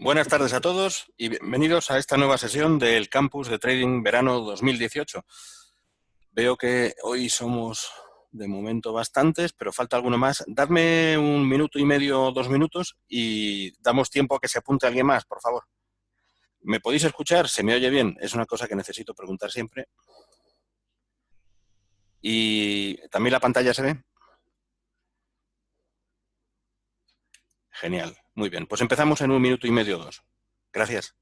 Buenas tardes a todos y bienvenidos a esta nueva sesión del Campus de Trading Verano 2018. Veo que hoy somos de momento bastantes, pero falta alguno más. Dadme 1 minuto y medio o 2 minutos y damos tiempo a que se apunte alguien más, por favor. ¿Me podéis escuchar? ¿Se me oye bien? Es una cosa que necesito preguntar siempre. ¿Y también la pantalla se ve? Genial, muy bien. Pues empezamos en 1 minuto y medio o dos. Gracias.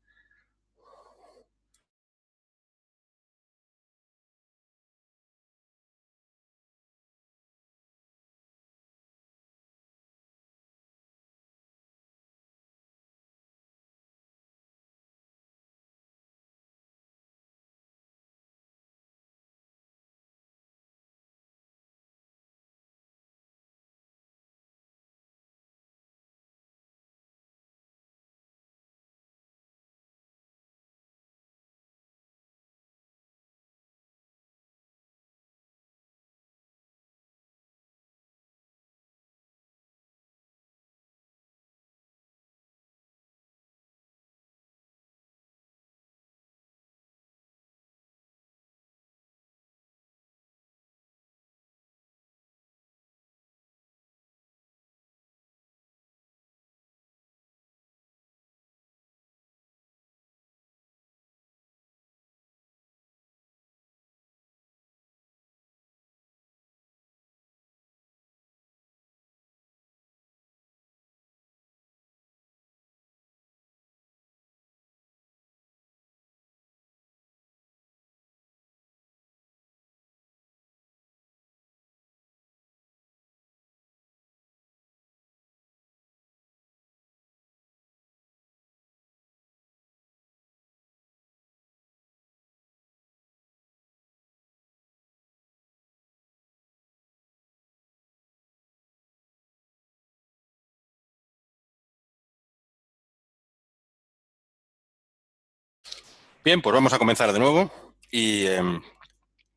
Bien, pues vamos a comenzar de nuevo y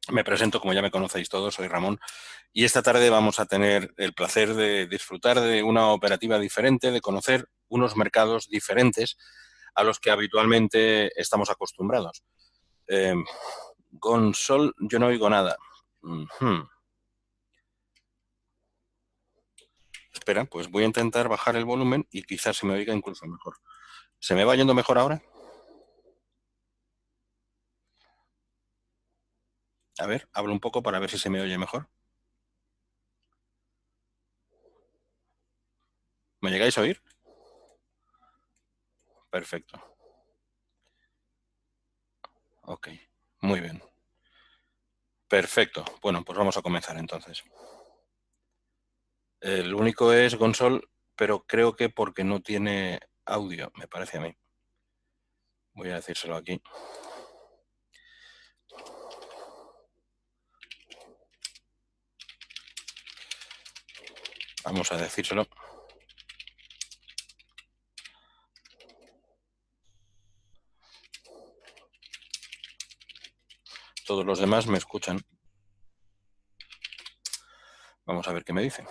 me presento, como ya me conocéis todos, soy Ramón y esta tarde vamos a tener el placer de disfrutar de una operativa diferente, de conocer unos mercados diferentes a los que habitualmente estamos acostumbrados. Eh, Gonsol, yo no oigo nada. Espera, pues voy a intentar bajar el volumen y quizás se me oiga incluso mejor. ¿Se me va yendo mejor ahora? A ver, hablo un poco para ver si se me oye mejor. ¿Me llegáis a oír? Perfecto. Ok, muy bien. Perfecto. Bueno, pues vamos a comenzar entonces. El único es Gonsol, pero creo que porque no tiene audio, me parece a mí. Voy a decírselo aquí. Vamos a decírselo. Todos los demás me escuchan. Vamos a ver qué me dice.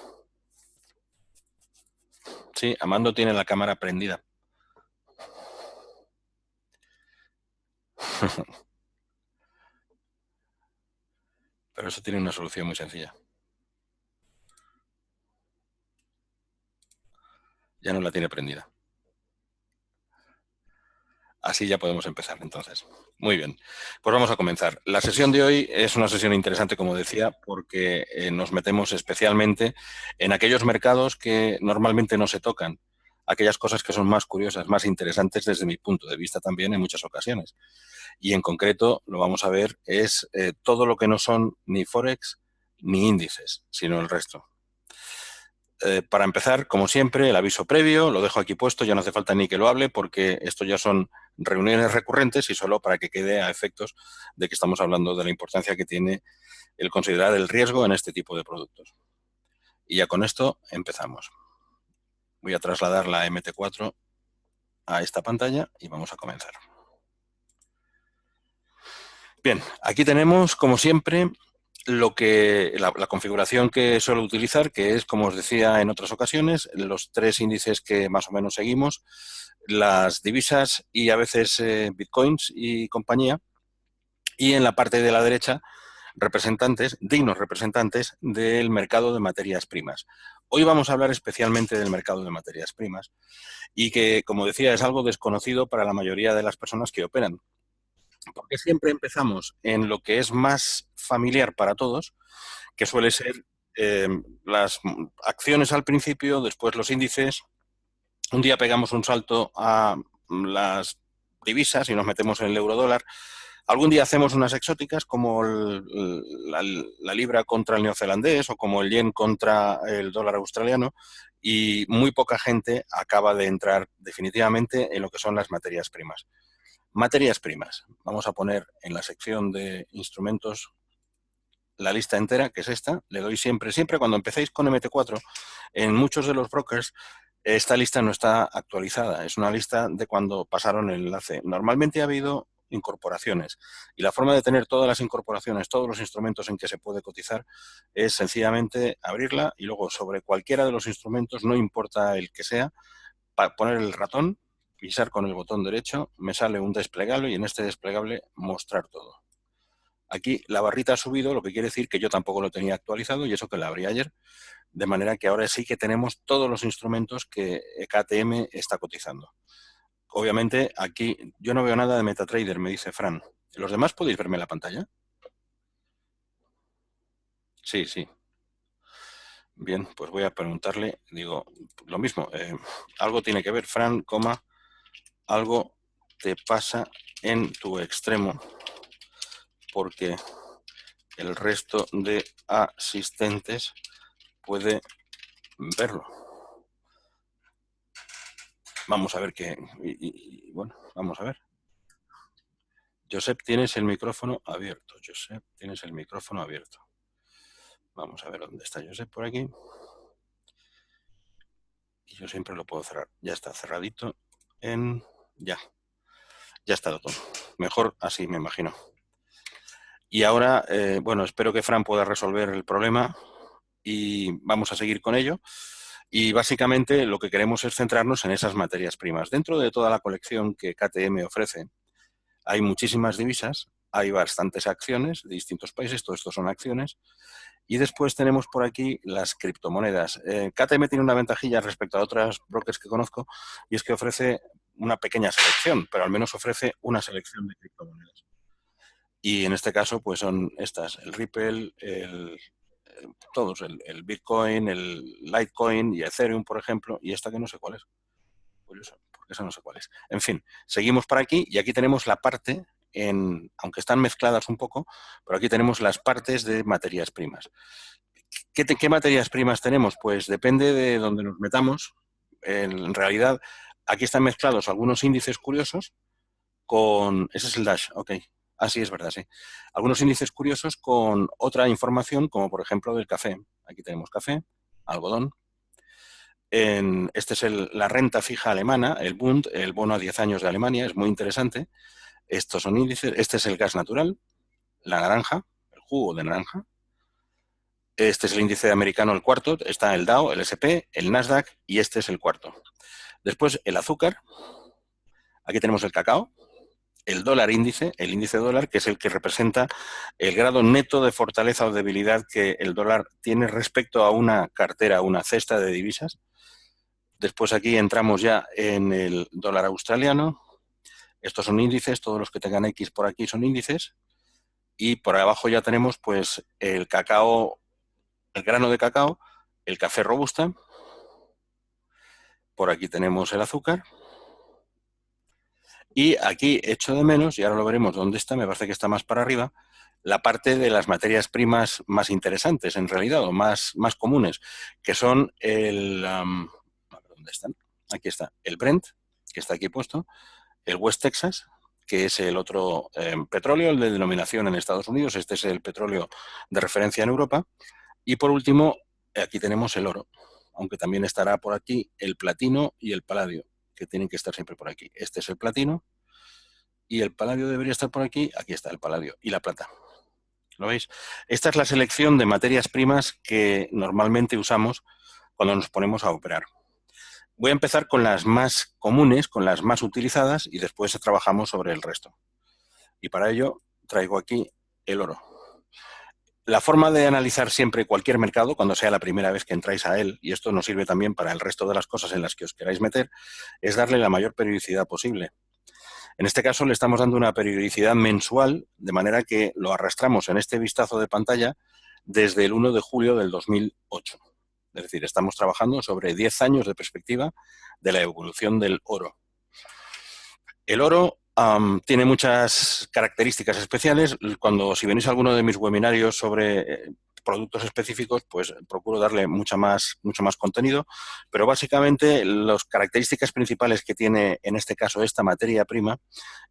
Sí, Amando tiene la cámara prendida. Pero eso tiene una solución muy sencilla. Ya no la tiene prendida. Así ya podemos empezar entonces. Muy bien, pues vamos a comenzar. La sesión de hoy es una sesión interesante, como decía, porque nos metemos especialmente en aquellos mercados que normalmente no se tocan, aquellas cosas que son más curiosas, más interesantes desde mi punto de vista también en muchas ocasiones. Y en concreto lo vamos a ver es todo lo que no son ni Forex ni índices, sino el resto. Para empezar, como siempre, el aviso previo, lo dejo aquí puesto, ya no hace falta ni que lo hable porque esto ya son reuniones recurrentes y solo para que quede a efectos de que estamos hablando de la importancia que tiene el considerar el riesgo en este tipo de productos. Y ya con esto empezamos. Voy a trasladar la MT4 a esta pantalla y vamos a comenzar. Bien, aquí tenemos, como siempre, La configuración que suelo utilizar, que es, como os decía en otras ocasiones, los tres índices que más o menos seguimos, las divisas y a veces bitcoins y compañía, y en la parte de la derecha, dignos representantes del mercado de materias primas. Hoy vamos a hablar especialmente del mercado de materias primas y que, como decía, es algo desconocido para la mayoría de las personas que operan, porque siempre empezamos en lo que es más familiar para todos, que suele ser eh, las acciones al principio, después los índices. Un día pegamos un salto a las divisas y nos metemos en el eurodólar. Algún día hacemos unas exóticas como la libra contra el neozelandés o como el yen contra el dólar australiano, y muy poca gente acaba de entrar definitivamente en lo que son las materias primas. Materias primas. Vamos a poner en la sección de instrumentos la lista entera, que es esta. Le doy siempre cuando empecéis con MT4, en muchos de los brokers, esta lista no está actualizada. Es una lista de cuando pasaron el enlace. Normalmente ha habido incorporaciones y la forma de tener todas las incorporaciones, todos los instrumentos en que se puede cotizar, es sencillamente abrirla y luego sobre cualquiera de los instrumentos, no importa el que sea, poner el ratón, pisar con el botón derecho, me sale un desplegable y en este desplegable mostrar todo. Aquí la barrita ha subido, lo que quiere decir que yo tampoco lo tenía actualizado y eso que la abrí ayer, de manera que ahora sí que tenemos todos los instrumentos que KTM está cotizando. Obviamente aquí yo no veo nada de MetaTrader, me dice Fran. ¿Los demás podéis verme la pantalla? Sí, sí. Bien, pues voy a preguntarle, digo, lo mismo, algo tiene que ver, Fran, algo te pasa en tu extremo, porque el resto de asistentes puede verlo. Vamos a ver qué. Bueno, vamos a ver. Josep, tienes el micrófono abierto. Josep, tienes el micrófono abierto. Vamos a ver dónde está Josep por aquí. Y yo siempre lo puedo cerrar. Ya está cerradito. Ya. Ya está todo. Mejor así, me imagino. Y ahora, bueno, espero que Fran pueda resolver el problema y vamos a seguir con ello. Y básicamente lo que queremos es centrarnos en esas materias primas. Dentro de toda la colección que KTM ofrece, hay muchísimas divisas, hay bastantes acciones de distintos países, todo esto son acciones, y después tenemos por aquí las criptomonedas. KTM tiene una ventajilla respecto a otras brokers que conozco, y es que ofrece una pequeña selección, pero al menos ofrece una selección de criptomonedas. Y en este caso, pues son estas, el Ripple, todos, el Bitcoin, el Litecoin y Ethereum, por ejemplo, y esta que no sé cuál es. Curioso, porque esa no sé cuál es. En fin, seguimos por aquí y aquí tenemos la parte, aunque están mezcladas un poco, pero aquí tenemos las partes de materias primas. ¿Qué materias primas tenemos? Pues depende de donde nos metamos. En realidad, aquí están mezclados algunos índices curiosos con... Ese es el Dash, ok. Sí, es verdad, sí. Algunos índices curiosos con otra información, como por ejemplo del café. Aquí tenemos café, algodón. Este es la renta fija alemana, el Bund, el bono a 10 años de Alemania, es muy interesante. Estos son índices. Este es el gas natural, la naranja, el jugo de naranja. Este es el índice americano, el cuarto. Está el Dow, el SP, el Nasdaq y este es el cuarto. Después el azúcar. Aquí tenemos el cacao, el dólar índice, el índice dólar, que es el que representa el grado neto de fortaleza o debilidad que el dólar tiene respecto a una cartera, una cesta de divisas. Después aquí entramos ya en el dólar australiano. Estos son índices, todos los que tengan X por aquí son índices. Y por abajo ya tenemos pues el cacao, el grano de cacao, el café robusta. Por aquí tenemos el azúcar. Y aquí echo de menos, y ahora lo veremos dónde está, me parece que está más para arriba, la parte de las materias primas más interesantes en realidad, o más comunes, que son ¿dónde están? Aquí está, el Brent, que está aquí puesto, el West Texas, que es el otro petróleo, el de denominación en Estados Unidos, este es el petróleo de referencia en Europa, y por último, aquí tenemos el oro, aunque también estará por aquí el platino y el paladio, que tienen que estar siempre por aquí. Este es el platino y el paladio debería estar por aquí. Aquí está el paladio y la plata. ¿Lo veis? Esta es la selección de materias primas que normalmente usamos cuando nos ponemos a operar. Voy a empezar con las más comunes, con las más utilizadas, y después trabajamos sobre el resto. Y para ello traigo aquí el oro. La forma de analizar siempre cualquier mercado, cuando sea la primera vez que entráis a él, y esto nos sirve también para el resto de las cosas en las que os queráis meter, es darle la mayor periodicidad posible. En este caso le estamos dando una periodicidad mensual, de manera que lo arrastramos en este vistazo de pantalla desde el 1 de julio del 2008. Es decir, estamos trabajando sobre 10 años de perspectiva de la evolución del oro. El oro tiene muchas características especiales. Si venís a alguno de mis webinarios sobre productos específicos, pues procuro darle mucho más contenido, pero básicamente las características principales que tiene en este caso esta materia prima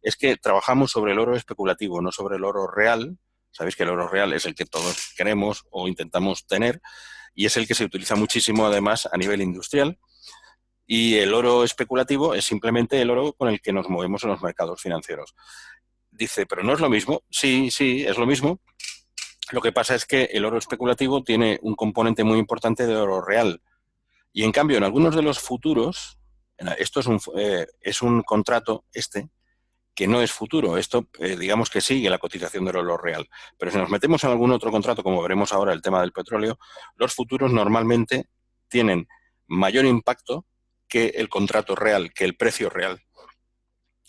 es que trabajamos sobre el oro especulativo, no sobre el oro real. Sabéis que el oro real es el que todos queremos o intentamos tener y es el que se utiliza muchísimo además a nivel industrial. Y el oro especulativo es simplemente el oro con el que nos movemos en los mercados financieros. Dice, pero no es lo mismo. Sí, sí, es lo mismo. Lo que pasa es que el oro especulativo tiene un componente muy importante de oro real. Y en cambio, en algunos de los futuros, esto es un contrato, que no es futuro. Esto, digamos que sigue la cotización del oro real. Pero si nos metemos en algún otro contrato, como veremos ahora el tema del petróleo, los futuros normalmente tienen mayor impacto que el contrato real, que el precio real.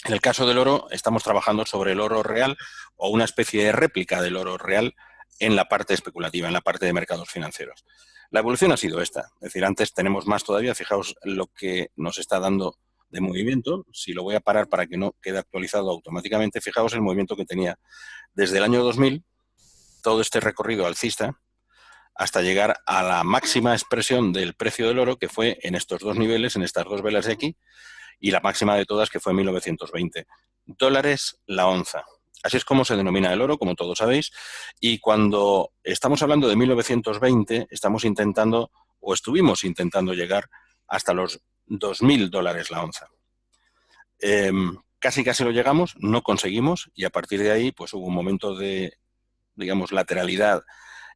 En el caso del oro, estamos trabajando sobre el oro real o una especie de réplica del oro real en la parte especulativa, en la parte de mercados financieros. La evolución ha sido esta. Es decir, antes tenemos más todavía. Fijaos lo que nos está dando de movimiento. Si lo voy a parar para que no quede actualizado automáticamente, fijaos el movimiento que tenía desde el año 2000, todo este recorrido alcista, hasta llegar a la máxima expresión del precio del oro, que fue en estos dos niveles, en estas dos velas de aquí, y la máxima de todas, que fue en 1920 dólares la onza. Así es como se denomina el oro, como todos sabéis, y cuando estamos hablando de 1920, estamos intentando, o estuvimos intentando llegar hasta los 2.000 dólares la onza. Casi lo llegamos, no conseguimos, y a partir de ahí pues hubo un momento de, digamos, lateralidad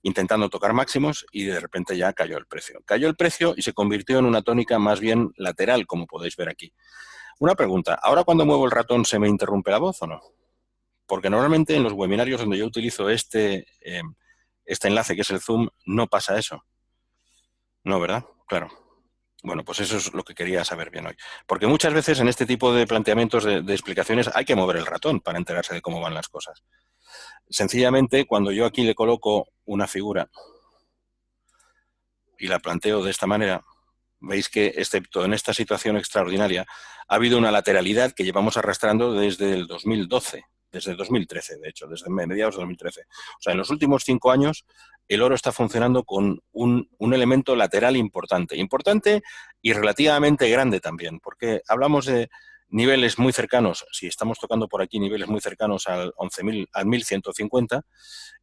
intentando tocar máximos y de repente ya cayó el precio. Cayó el precio y se convirtió en una tónica más bien lateral, como podéis ver aquí. Una pregunta, ¿ahora cuando muevo el ratón se me interrumpe la voz o no? Porque normalmente en los webinarios donde yo utilizo este enlace que es el Zoom, no pasa eso. No, ¿verdad? Claro. Bueno, pues eso es lo que quería saber bien hoy. Porque muchas veces en este tipo de planteamientos de explicaciones hay que mover el ratón para enterarse de cómo van las cosas. Sencillamente, cuando yo aquí le coloco una figura y la planteo de esta manera, veis que, excepto en esta situación extraordinaria, ha habido una lateralidad que llevamos arrastrando desde el 2012, desde el 2013, de hecho, desde mediados de 2013. O sea, en los últimos 5 años, el oro está funcionando con un elemento lateral importante y relativamente grande también, porque hablamos de niveles muy cercanos, si estamos tocando por aquí niveles muy cercanos al 11.000, al 1.150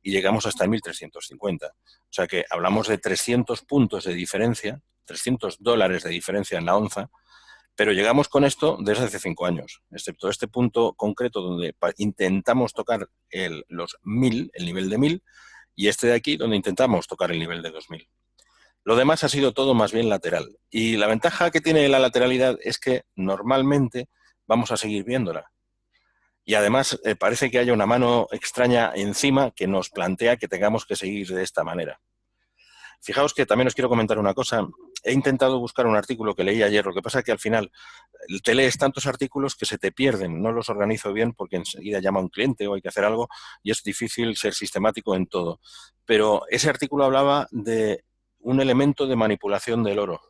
y llegamos hasta el 1.350. O sea que hablamos de 300 puntos de diferencia, 300 dólares de diferencia en la onza, pero llegamos con esto desde hace 5 años, excepto este punto concreto donde intentamos tocar los 1.000, el nivel de 1.000, y este de aquí donde intentamos tocar el nivel de 2.000. Lo demás ha sido todo más bien lateral. Y la ventaja que tiene la lateralidad es que normalmente vamos a seguir viéndola. Y además parece que haya una mano extraña encima que nos plantea que tengamos que seguir de esta manera. Fijaos que también os quiero comentar una cosa. He intentado buscar un artículo que leí ayer, lo que pasa es que al final te lees tantos artículos que se te pierden, no los organizo bien porque enseguida llama un cliente o hay que hacer algo y es difícil ser sistemático en todo. Pero ese artículo hablaba de un elemento de manipulación del oro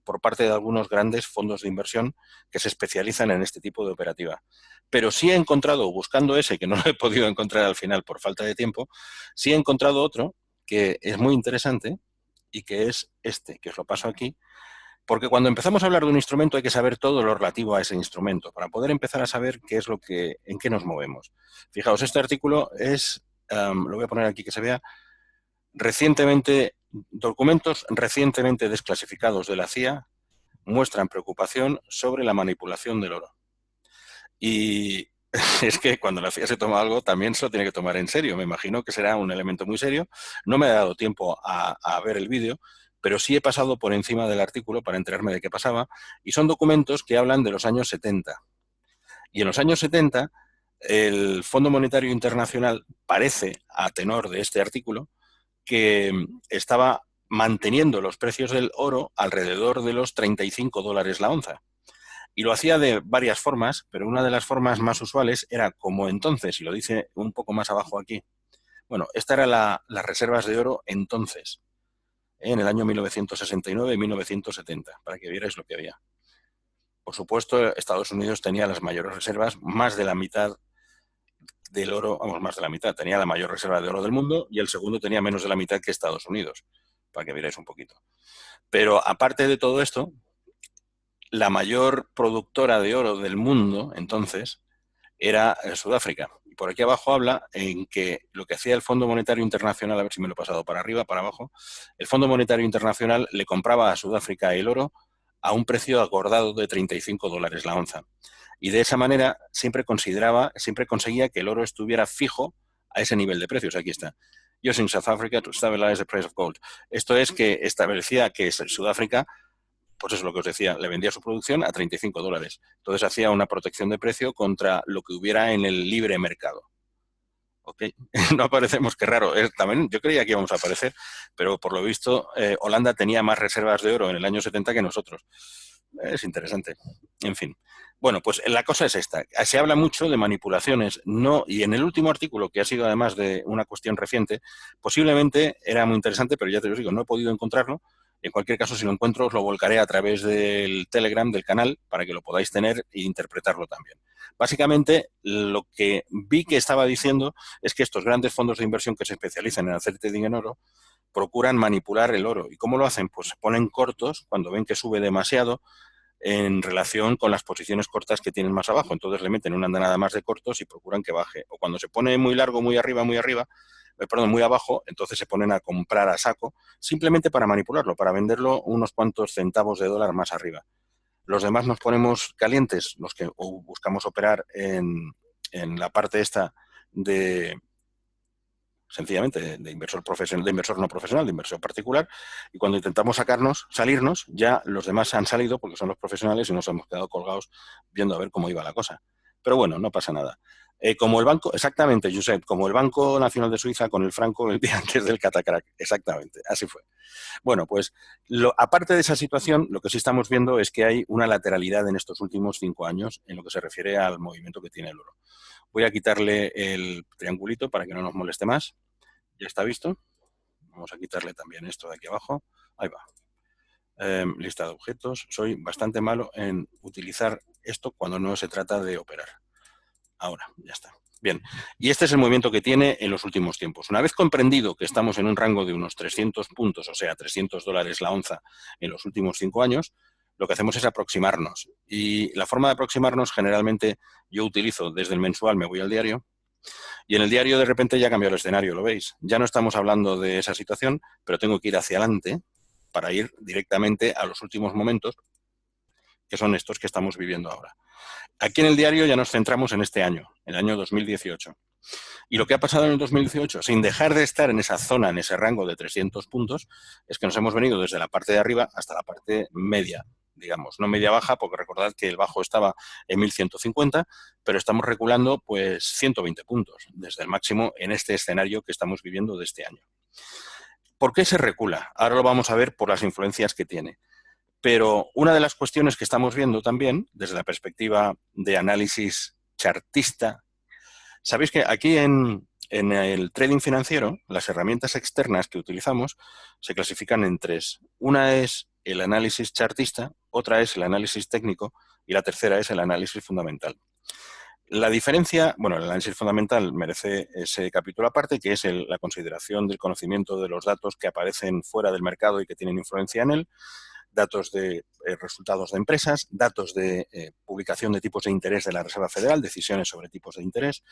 por parte de algunos grandes fondos de inversión que se especializan en este tipo de operativa. Pero sí he encontrado, buscando ese, que no lo he podido encontrar al final por falta de tiempo, sí he encontrado otro que es muy interesante y que es este, que os lo paso aquí, porque cuando empezamos a hablar de un instrumento hay que saber todo lo relativo a ese instrumento para poder empezar a saber qué es en qué nos movemos. Fijaos, este artículo es, lo voy a poner aquí que se vea, documentos recientemente desclasificados de la CIA muestran preocupación sobre la manipulación del oro. Y es que cuando la CIA se toma algo también se lo tiene que tomar en serio. Me imagino que será un elemento muy serio. No me ha dado tiempo a ver el vídeo, pero sí he pasado por encima del artículo para enterarme de qué pasaba. Y son documentos que hablan de los años 70. Y en los años 70, el Fondo Monetario Internacional parece, a tenor de este artículo, que estaba manteniendo los precios del oro alrededor de los $35 la onza. Y lo hacía de varias formas, pero una de las formas más usuales era como entonces, y lo dice un poco más abajo aquí. Bueno, esta era las reservas de oro entonces, en el año 1969 y 1970, para que vierais lo que había. Por supuesto, Estados Unidos tenía las mayores reservas, más de la mitad del oro, vamos, más de la mitad, tenía la mayor reserva de oro del mundo y el segundo tenía menos de la mitad que Estados Unidos, para que vierais un poquito. Pero aparte de todo esto, la mayor productora de oro del mundo, entonces, era Sudáfrica. Y por aquí abajo habla en que lo que hacía el Fondo Monetario Internacional, a ver si me lo he pasado para arriba, para abajo, el Fondo Monetario Internacional le compraba a Sudáfrica el oro a un precio acordado de $35 la onza. Y de esa manera siempre conseguía que el oro estuviera fijo a ese nivel de precios. Aquí está. Using South Africa to stabilize the price of gold. Esto es que establecía que Sudáfrica, pues eso es lo que os decía, le vendía su producción a $35. Entonces hacía una protección de precio contra lo que hubiera en el libre mercado. ¿Ok? No aparecemos, qué raro. También yo creía que íbamos a aparecer, pero por lo visto Holanda tenía más reservas de oro en el año 70 que nosotros. Es interesante. En fin. Bueno, pues la cosa es esta. Se habla mucho de manipulaciones, no, y en el último artículo, que ha sido además de una cuestión reciente, posiblemente era muy interesante, pero ya te lo digo, no he podido encontrarlo. En cualquier caso, si lo encuentro, os lo volcaré a través del Telegram, del canal, para que lo podáis tener e interpretarlo también. Básicamente, lo que vi que estaba diciendo es que estos grandes fondos de inversión que se especializan en hacer trading en oro procuran manipular el oro. ¿Y cómo lo hacen? Pues se ponen cortos cuando ven que sube demasiado en relación con las posiciones cortas que tienen más abajo. Entonces le meten una andanada más de cortos y procuran que baje. O cuando se pone muy largo, muy arriba, perdón, muy abajo, entonces se ponen a comprar a saco, simplemente para manipularlo, para venderlo unos cuantos centavos de dólar más arriba. Los demás nos ponemos calientes, los que buscamos operar en la parte esta de, sencillamente de inversor profesional, de inversor no profesional, de inversor particular, y cuando intentamos salirnos, ya los demás han salido porque son los profesionales y nos hemos quedado colgados viendo a ver cómo iba la cosa. Pero bueno, no pasa nada. Como el banco, exactamente, Josep, como el Banco Nacional de Suiza con el franco el día antes del catacrack, exactamente, así fue. Bueno, pues aparte de esa situación, lo que sí estamos viendo es que hay una lateralidad en estos últimos 5 años en lo que se refiere al movimiento que tiene el oro. Voy a quitarle el triangulito para que no nos moleste más. Ya está visto. Vamos a quitarle también esto de aquí abajo. Ahí va. Lista de objetos. Soy bastante malo en utilizar esto cuando no se trata de operar. Ahora, ya está. Bien, y este es el movimiento que tiene en los últimos tiempos. Una vez comprendido que estamos en un rango de unos 300 puntos, o sea, $300 la onza en los últimos 5 años, lo que hacemos es aproximarnos. Y la forma de aproximarnos, generalmente, yo utilizo desde el mensual, me voy al diario, y en el diario de repente ya ha cambiado el escenario, ¿lo veis? Ya no estamos hablando de esa situación, pero tengo que ir hacia adelante para ir directamente a los últimos momentos, que son estos que estamos viviendo ahora. Aquí en el diario ya nos centramos en este año, el año 2018. Y lo que ha pasado en el 2018, sin dejar de estar en esa zona, en ese rango de 300 puntos, es que nos hemos venido desde la parte de arriba hasta la parte media, digamos, no media baja, porque recordad que el bajo estaba en 1150, pero estamos reculando pues 120 puntos desde el máximo en este escenario que estamos viviendo de este año. ¿Por qué se recula? Ahora lo vamos a ver por las influencias que tiene. Pero una de las cuestiones que estamos viendo también, desde la perspectiva de análisis chartista, sabéis que aquí en el trading financiero, las herramientas externas que utilizamos se clasifican en 3. Una es el análisis chartista, otra es el análisis técnico y la tercera es el análisis fundamental. La diferencia, bueno, el análisis fundamental merece ese capítulo aparte, que es la consideración del conocimiento de los datos que aparecen fuera del mercado y que tienen influencia en él, datos de resultados de empresas, datos de publicación de tipos de interés de la Reserva Federal, decisiones sobre tipos de interés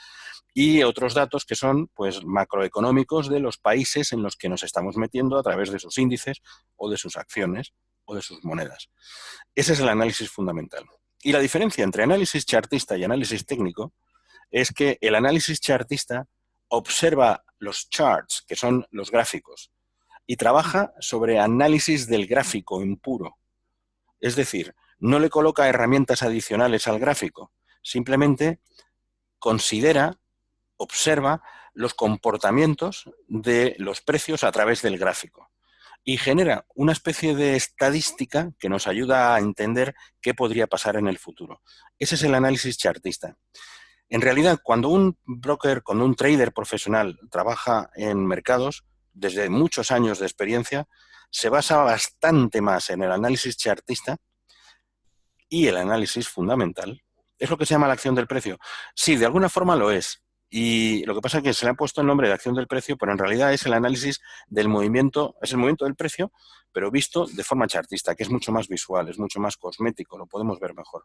y otros datos que son pues macroeconómicos de los países en los que nos estamos metiendo a través de sus índices o de sus acciones o de sus monedas. Ese es el análisis fundamental. Y la diferencia entre análisis chartista y análisis técnico es que el análisis chartista observa los charts, que son los gráficos, y trabaja sobre análisis del gráfico en puro. Es decir, no le coloca herramientas adicionales al gráfico, simplemente considera, observa los comportamientos de los precios a través del gráfico y genera una especie de estadística que nos ayuda a entender qué podría pasar en el futuro. Ese es el análisis chartista. En realidad, cuando un broker, cuando un trader profesional trabaja en mercados, desde muchos años de experiencia, se basa bastante más en el análisis chartista y el análisis fundamental. ¿Es lo que se llama la acción del precio? Sí, de alguna forma lo es. Y lo que pasa es que se le ha puesto el nombre de acción del precio, pero en realidad es el análisis del movimiento, es el movimiento del precio, pero visto de forma chartista, que es mucho más visual, es mucho más cosmético, lo podemos ver mejor.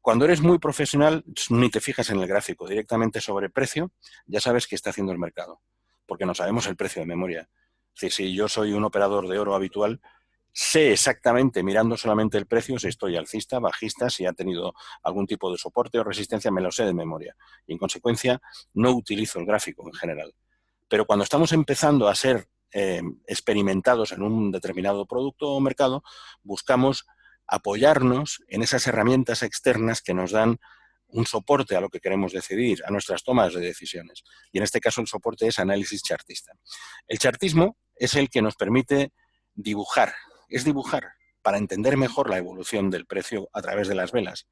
Cuando eres muy profesional, ni te fijas en el gráfico, directamente sobre precio, ya sabes qué está haciendo el mercado, porque no sabemos el precio de memoria. Es decir, si yo soy un operador de oro habitual, sé exactamente, mirando solamente el precio, si estoy alcista, bajista, si ha tenido algún tipo de soporte o resistencia, me lo sé de memoria. Y en consecuencia, no utilizo el gráfico en general. Pero cuando estamos empezando a ser experimentados en un determinado producto o mercado, buscamos apoyarnos en esas herramientas externas que nos dan un soporte a lo que queremos decidir, a nuestras tomas de decisiones. Y en este caso el soporte es análisis chartista. El chartismo es el que nos permite dibujar, es dibujar para entender mejor la evolución del precio a través de las velas.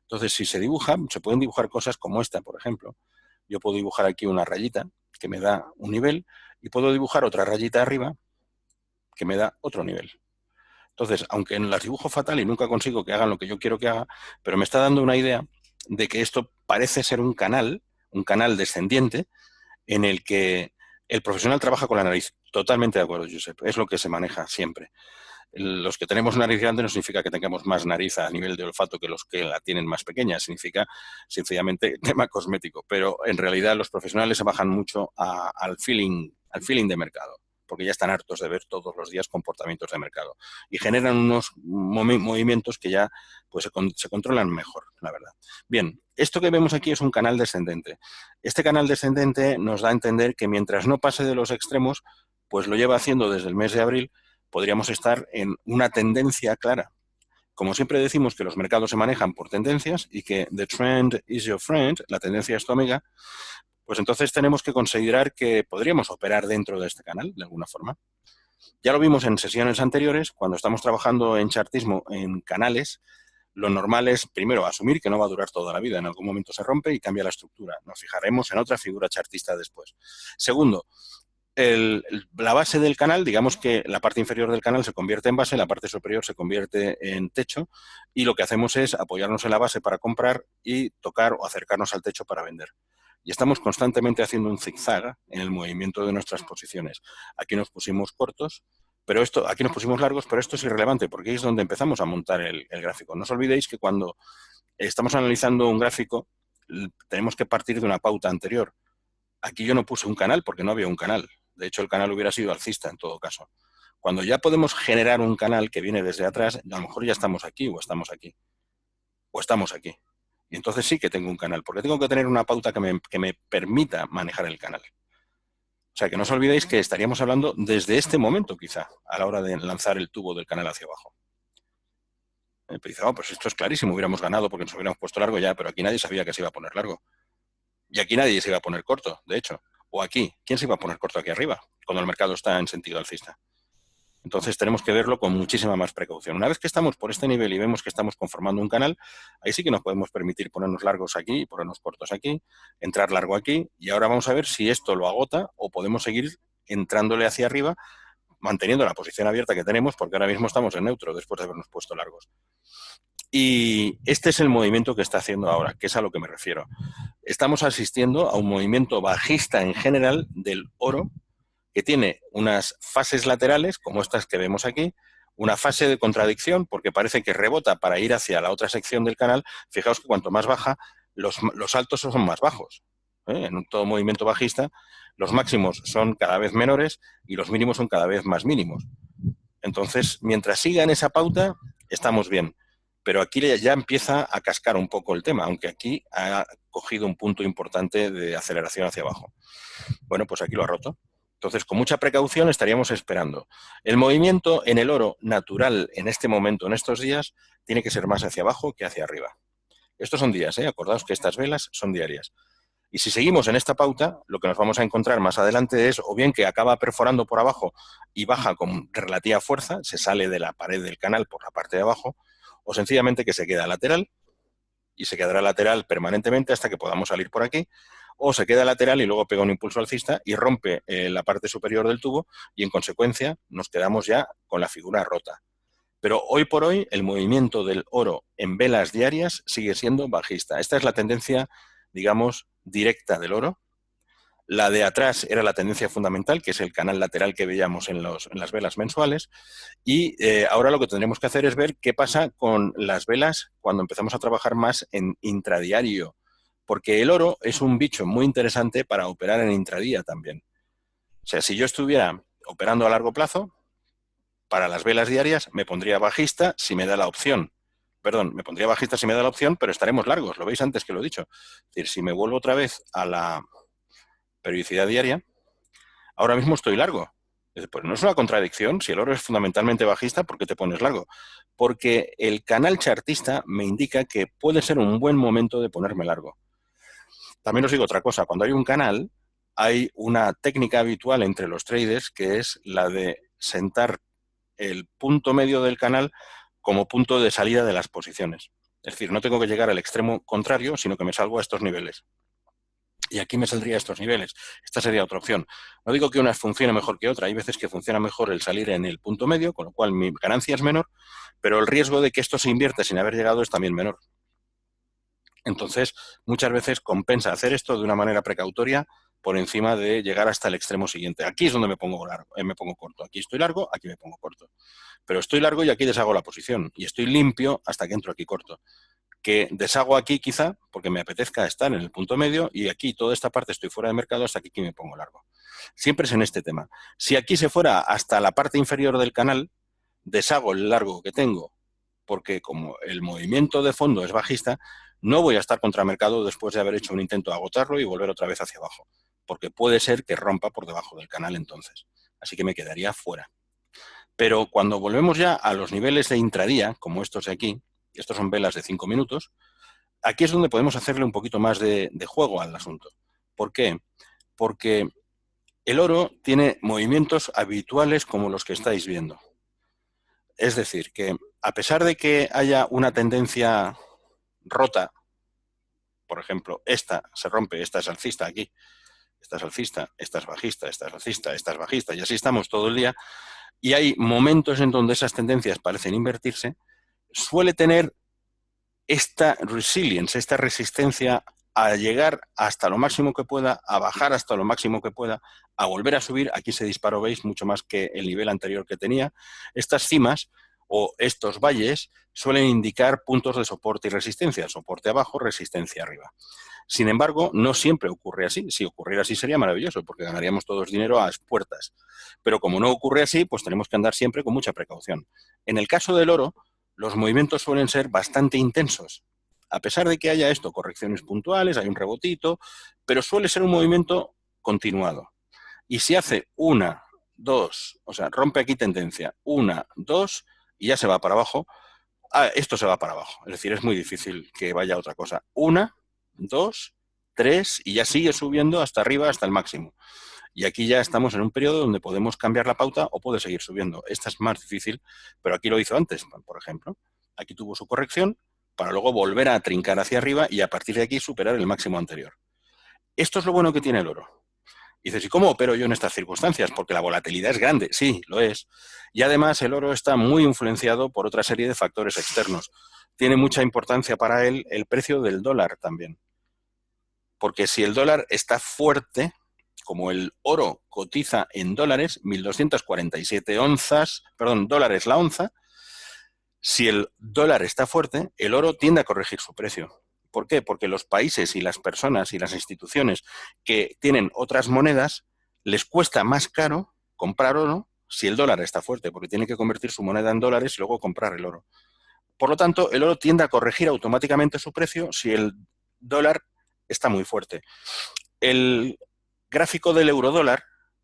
Entonces, si se dibuja, se pueden dibujar cosas como esta, por ejemplo. Yo puedo dibujar aquí una rayita que me da un nivel y puedo dibujar otra rayita arriba que me da otro nivel. Entonces, aunque las dibujo fatal y nunca consigo que hagan lo que yo quiero que haga, pero me está dando una idea de que esto parece ser un canal descendiente, en el que el profesional trabaja con la nariz. Totalmente de acuerdo, Josep. Es lo que se maneja siempre. Los que tenemos nariz grande no significa que tengamos más nariz a nivel de olfato que los que la tienen más pequeña, significa sencillamente tema cosmético, pero en realidad los profesionales se bajan mucho al feeling de mercado, porque ya están hartos de ver todos los días comportamientos de mercado y generan unos movimientos que ya pues, se controlan mejor, la verdad. Bien, esto que vemos aquí es un canal descendente. Este canal descendente nos da a entender que mientras no pase de los extremos, pues lo lleva haciendo desde el mes de abril, podríamos estar en una tendencia clara. Como siempre decimos que los mercados se manejan por tendencias y que the trend is your friend, la tendencia es tu amiga, pues entonces tenemos que considerar que podríamos operar dentro de este canal, de alguna forma. Ya lo vimos en sesiones anteriores, cuando estamos trabajando en chartismo en canales, lo normal es, primero, asumir que no va a durar toda la vida. En algún momento se rompe y cambia la estructura. Nos fijaremos en otra figura chartista después. Segundo, la base del canal, digamos que la parte inferior del canal se convierte en base, la parte superior se convierte en techo y lo que hacemos es apoyarnos en la base para comprar y tocar o acercarnos al techo para vender. Y estamos constantemente haciendo un zigzag en el movimiento de nuestras posiciones. Aquí nos pusimos cortos, pero aquí nos pusimos largos, pero esto es irrelevante porque ahí es donde empezamos a montar el gráfico. No os olvidéis que cuando estamos analizando un gráfico tenemos que partir de una pauta anterior. Aquí yo no puse un canal porque no había un canal. De hecho, el canal hubiera sido alcista en todo caso. Cuando ya podemos generar un canal que viene desde atrás, a lo mejor ya estamos aquí o estamos aquí. O estamos aquí. Y entonces sí que tengo un canal, porque tengo que tener una pauta que me permita manejar el canal. O sea, que no os olvidéis que estaríamos hablando desde este momento, quizá, a la hora de lanzar el tubo del canal hacia abajo. Pero dice, oh, pues esto es clarísimo, hubiéramos ganado porque nos hubiéramos puesto largo ya, pero aquí nadie sabía que se iba a poner largo. Y aquí nadie se iba a poner corto, de hecho. O aquí, ¿quién se iba a poner corto aquí arriba? Cuando el mercado está en sentido alcista. Entonces tenemos que verlo con muchísima más precaución. Una vez que estamos por este nivel y vemos que estamos conformando un canal, ahí sí que nos podemos permitir ponernos largos aquí, ponernos cortos aquí, entrar largo aquí, y ahora vamos a ver si esto lo agota o podemos seguir entrándole hacia arriba, manteniendo la posición abierta que tenemos, porque ahora mismo estamos en neutro después de habernos puesto largos. Y este es el movimiento que está haciendo ahora, que es a lo que me refiero. Estamos asistiendo a un movimiento bajista en general del oro, que tiene unas fases laterales, como estas que vemos aquí, una fase de contradicción, porque parece que rebota para ir hacia la otra sección del canal. Fijaos que cuanto más baja, los altos son más bajos. En todo movimiento bajista, los máximos son cada vez menores y los mínimos son cada vez más mínimos. Entonces, mientras siga en esa pauta, estamos bien. Pero aquí ya empieza a cascar un poco el tema, aunque aquí ha cogido un punto importante de aceleración hacia abajo. Bueno, pues aquí lo ha roto. Entonces, con mucha precaución estaríamos esperando. El movimiento en el oro natural en este momento, en estos días, tiene que ser más hacia abajo que hacia arriba. Estos son días, ¿eh? Acordaos que estas velas son diarias. Y si seguimos en esta pauta, lo que nos vamos a encontrar más adelante es o bien que acaba perforando por abajo y baja con relativa fuerza, se sale de la pared del canal por la parte de abajo, o sencillamente que se queda lateral y se quedará lateral permanentemente hasta que podamos salir por aquí, o se queda lateral y luego pega un impulso alcista y rompe la parte superior del tubo y en consecuencia nos quedamos ya con la figura rota. Pero hoy por hoy el movimiento del oro en velas diarias sigue siendo bajista. Esta es la tendencia, digamos, directa del oro. La de atrás era la tendencia fundamental, que es el canal lateral que veíamos en las velas mensuales. Y ahora lo que tendremos que hacer es ver qué pasa con las velas cuando empezamos a trabajar más en intradiario. Porque el oro es un bicho muy interesante para operar en intradía también. O sea, si yo estuviera operando a largo plazo, para las velas diarias me pondría bajista si me da la opción. Perdón, me pondría bajista si me da la opción, pero estaremos largos, lo veis antes que lo he dicho. Es decir, si me vuelvo otra vez a la periodicidad diaria, ahora mismo estoy largo. Pues no es una contradicción, si el oro es fundamentalmente bajista, ¿por qué te pones largo? Porque el canal chartista me indica que puede ser un buen momento de ponerme largo. También os digo otra cosa, cuando hay un canal, hay una técnica habitual entre los traders que es la de sentar el punto medio del canal como punto de salida de las posiciones. Es decir, no tengo que llegar al extremo contrario, sino que me salgo a estos niveles. Y aquí me saldría a estos niveles. Esta sería otra opción. No digo que una funcione mejor que otra. Hay veces que funciona mejor el salir en el punto medio, con lo cual mi ganancia es menor, pero el riesgo de que esto se invierta sin haber llegado es también menor. Entonces, muchas veces compensa hacer esto de una manera precautoria por encima de llegar hasta el extremo siguiente. Aquí es donde me pongo largo, me pongo corto. Aquí estoy largo, aquí me pongo corto. Pero estoy largo y aquí deshago la posición. Y estoy limpio hasta que entro aquí corto. Que deshago aquí quizá porque me apetezca estar en el punto medio y aquí toda esta parte estoy fuera de mercado hasta aquí me pongo largo. Siempre es en este tema. Si aquí se fuera hasta la parte inferior del canal, deshago el largo que tengo porque como el movimiento de fondo es bajista, no voy a estar contra mercado después de haber hecho un intento de agotarlo y volver otra vez hacia abajo, porque puede ser que rompa por debajo del canal entonces. Así que me quedaría fuera. Pero cuando volvemos ya a los niveles de intradía, como estos de aquí, estos son velas de 5 minutos, aquí es donde podemos hacerle un poquito más de juego al asunto. ¿Por qué? Porque el oro tiene movimientos habituales como los que estáis viendo. Es decir, que a pesar de que haya una tendencia rota, por ejemplo, esta se rompe, esta es alcista aquí, esta es alcista, esta es bajista, esta es alcista, esta es bajista, y así estamos todo el día, y hay momentos en donde esas tendencias parecen invertirse, suele tener esta resilience, esta resistencia a llegar hasta lo máximo que pueda, a bajar hasta lo máximo que pueda, a volver a subir. Aquí se disparó, veis, mucho más que el nivel anterior que tenía. Estas cimas o estos valles suelen indicar puntos de soporte y resistencia. Soporte abajo, resistencia arriba. Sin embargo, no siempre ocurre así. Si ocurriera así sería maravilloso, porque ganaríamos todos dinero a las puertas. Pero como no ocurre así, pues tenemos que andar siempre con mucha precaución. En el caso del oro, los movimientos suelen ser bastante intensos. A pesar de que haya esto, correcciones puntuales, hay un rebotito, pero suele ser un movimiento continuado. Y si hace una, dos, o sea, rompe aquí tendencia, una, dos, y ya se va para abajo, esto se va para abajo. Es decir, es muy difícil que vaya a otra cosa. Una, dos, tres, y ya sigue subiendo hasta arriba, hasta el máximo. Y aquí ya estamos en un periodo donde podemos cambiar la pauta o puede seguir subiendo. Esta es más difícil, pero aquí lo hizo antes, por ejemplo. Aquí tuvo su corrección para luego volver a trincar hacia arriba y a partir de aquí superar el máximo anterior. Esto es lo bueno que tiene el oro. Y dices, ¿y cómo opero yo en estas circunstancias? Porque la volatilidad es grande, sí, lo es. Y además el oro está muy influenciado por otra serie de factores externos. Tiene mucha importancia para él el precio del dólar también. Porque si el dólar está fuerte, como el oro cotiza en dólares, 1.247 dólares la onza, si el dólar está fuerte, el oro tiende a corregir su precio. ¿Por qué? Porque los países y las personas y las instituciones que tienen otras monedas les cuesta más caro comprar oro si el dólar está fuerte, porque tienen que convertir su moneda en dólares y luego comprar el oro. Por lo tanto, el oro tiende a corregir automáticamente su precio si el dólar está muy fuerte. El gráfico del eurodólar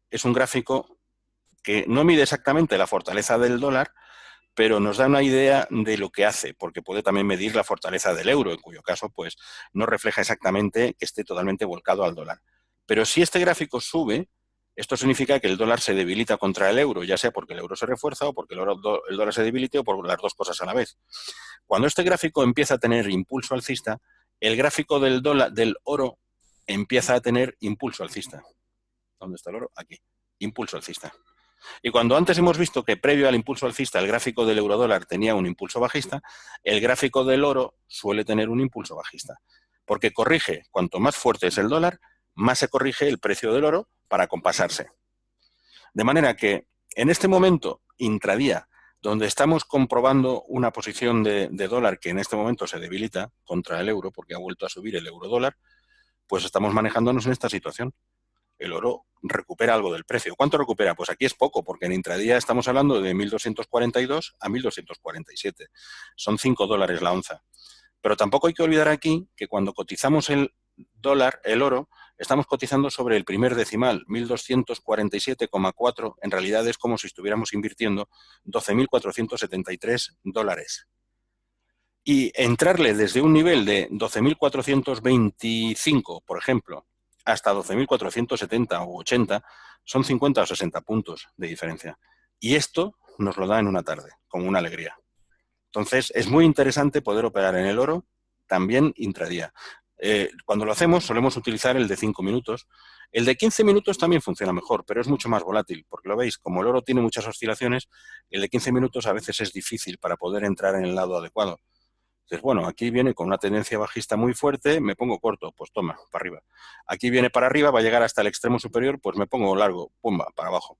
es un gráfico que no mide exactamente la fortaleza del dólar, pero nos da una idea de lo que hace, porque puede también medir la fortaleza del euro, en cuyo caso, pues, no refleja exactamente que esté totalmente volcado al dólar. Pero si este gráfico sube, esto significa que el dólar se debilita contra el euro, ya sea porque el euro se refuerza o porque el dólar se debilite o por las dos cosas a la vez. Cuando este gráfico empieza a tener impulso alcista, el gráfico del dólar, del oro empieza a tener impulso alcista. ¿Dónde está el oro? Aquí. Impulso alcista. Y cuando antes hemos visto que previo al impulso alcista el gráfico del eurodólar tenía un impulso bajista, el gráfico del oro suele tener un impulso bajista. Porque corrige, cuanto más fuerte es el dólar, más se corrige el precio del oro para compasarse. De manera que en este momento, intradía, donde estamos comprobando una posición de dólar que en este momento se debilita contra el euro, porque ha vuelto a subir el eurodólar, pues estamos manejándonos en esta situación. El oro recupera algo del precio. ¿Cuánto recupera? Pues aquí es poco, porque en intradía estamos hablando de 1.242 a 1.247. Son $5 la onza. Pero tampoco hay que olvidar aquí que cuando cotizamos el dólar, el oro, estamos cotizando sobre el primer decimal, 1.247,4. En realidad es como si estuviéramos invirtiendo $12.473. Y entrarle desde un nivel de 12.425, por ejemplo, hasta 12.470 o 80, son 50 o 60 puntos de diferencia. Y esto nos lo da en una tarde, con una alegría. Entonces, es muy interesante poder operar en el oro también intradía. Cuando lo hacemos, solemos utilizar el de 5 minutos. El de 15 minutos también funciona mejor, pero es mucho más volátil, porque lo veis, como el oro tiene muchas oscilaciones, el de 15 minutos a veces es difícil para poder entrar en el lado adecuado. Entonces, bueno, aquí viene con una tendencia bajista muy fuerte, me pongo corto, pues toma, para arriba. Aquí viene para arriba, va a llegar hasta el extremo superior, pues me pongo largo, pumba, para abajo.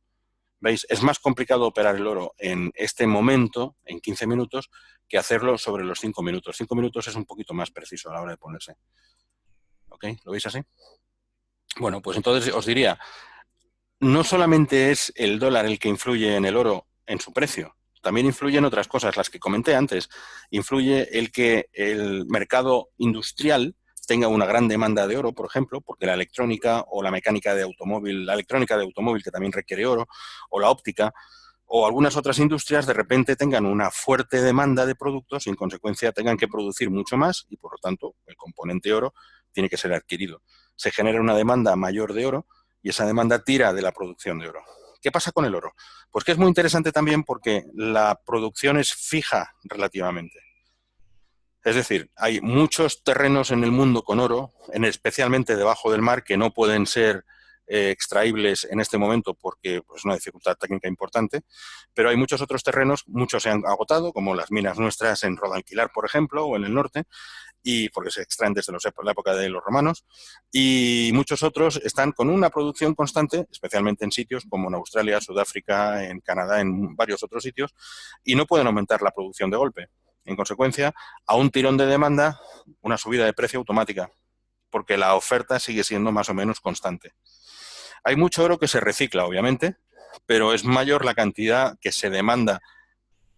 ¿Veis? Es más complicado operar el oro en este momento, en 15 minutos, que hacerlo sobre los 5 minutos. 5 minutos es un poquito más preciso a la hora de ponerse. ¿Ok? ¿Lo veis así? Bueno, pues entonces os diría, no solamente es el dólar el que influye en el oro en su precio, también influyen otras cosas, las que comenté antes. Influye el que el mercado industrial tenga una gran demanda de oro, por ejemplo, porque la electrónica o la mecánica de automóvil, la electrónica de automóvil que también requiere oro, o la óptica, o algunas otras industrias de repente tengan una fuerte demanda de productos y en consecuencia tengan que producir mucho más y por lo tanto el componente oro tiene que ser adquirido. Se genera una demanda mayor de oro y esa demanda tira de la producción de oro. ¿Qué pasa con el oro? Pues que es muy interesante también porque la producción es fija relativamente. Es decir, hay muchos terrenos en el mundo con oro, especialmente debajo del mar, que no pueden ser extraíbles en este momento porque es pues, una dificultad técnica importante, pero hay muchos otros terrenos, muchos se han agotado, como las minas nuestras en Rodalquilar, por ejemplo, o en el norte, y porque se extraen desde la época de los romanos, y muchos otros están con una producción constante, especialmente en sitios como en Australia, Sudáfrica, en Canadá, en varios otros sitios, y no pueden aumentar la producción de golpe. En consecuencia, a un tirón de demanda, una subida de precio automática, porque la oferta sigue siendo más o menos constante. Hay mucho oro que se recicla, obviamente, pero es mayor la cantidad que se demanda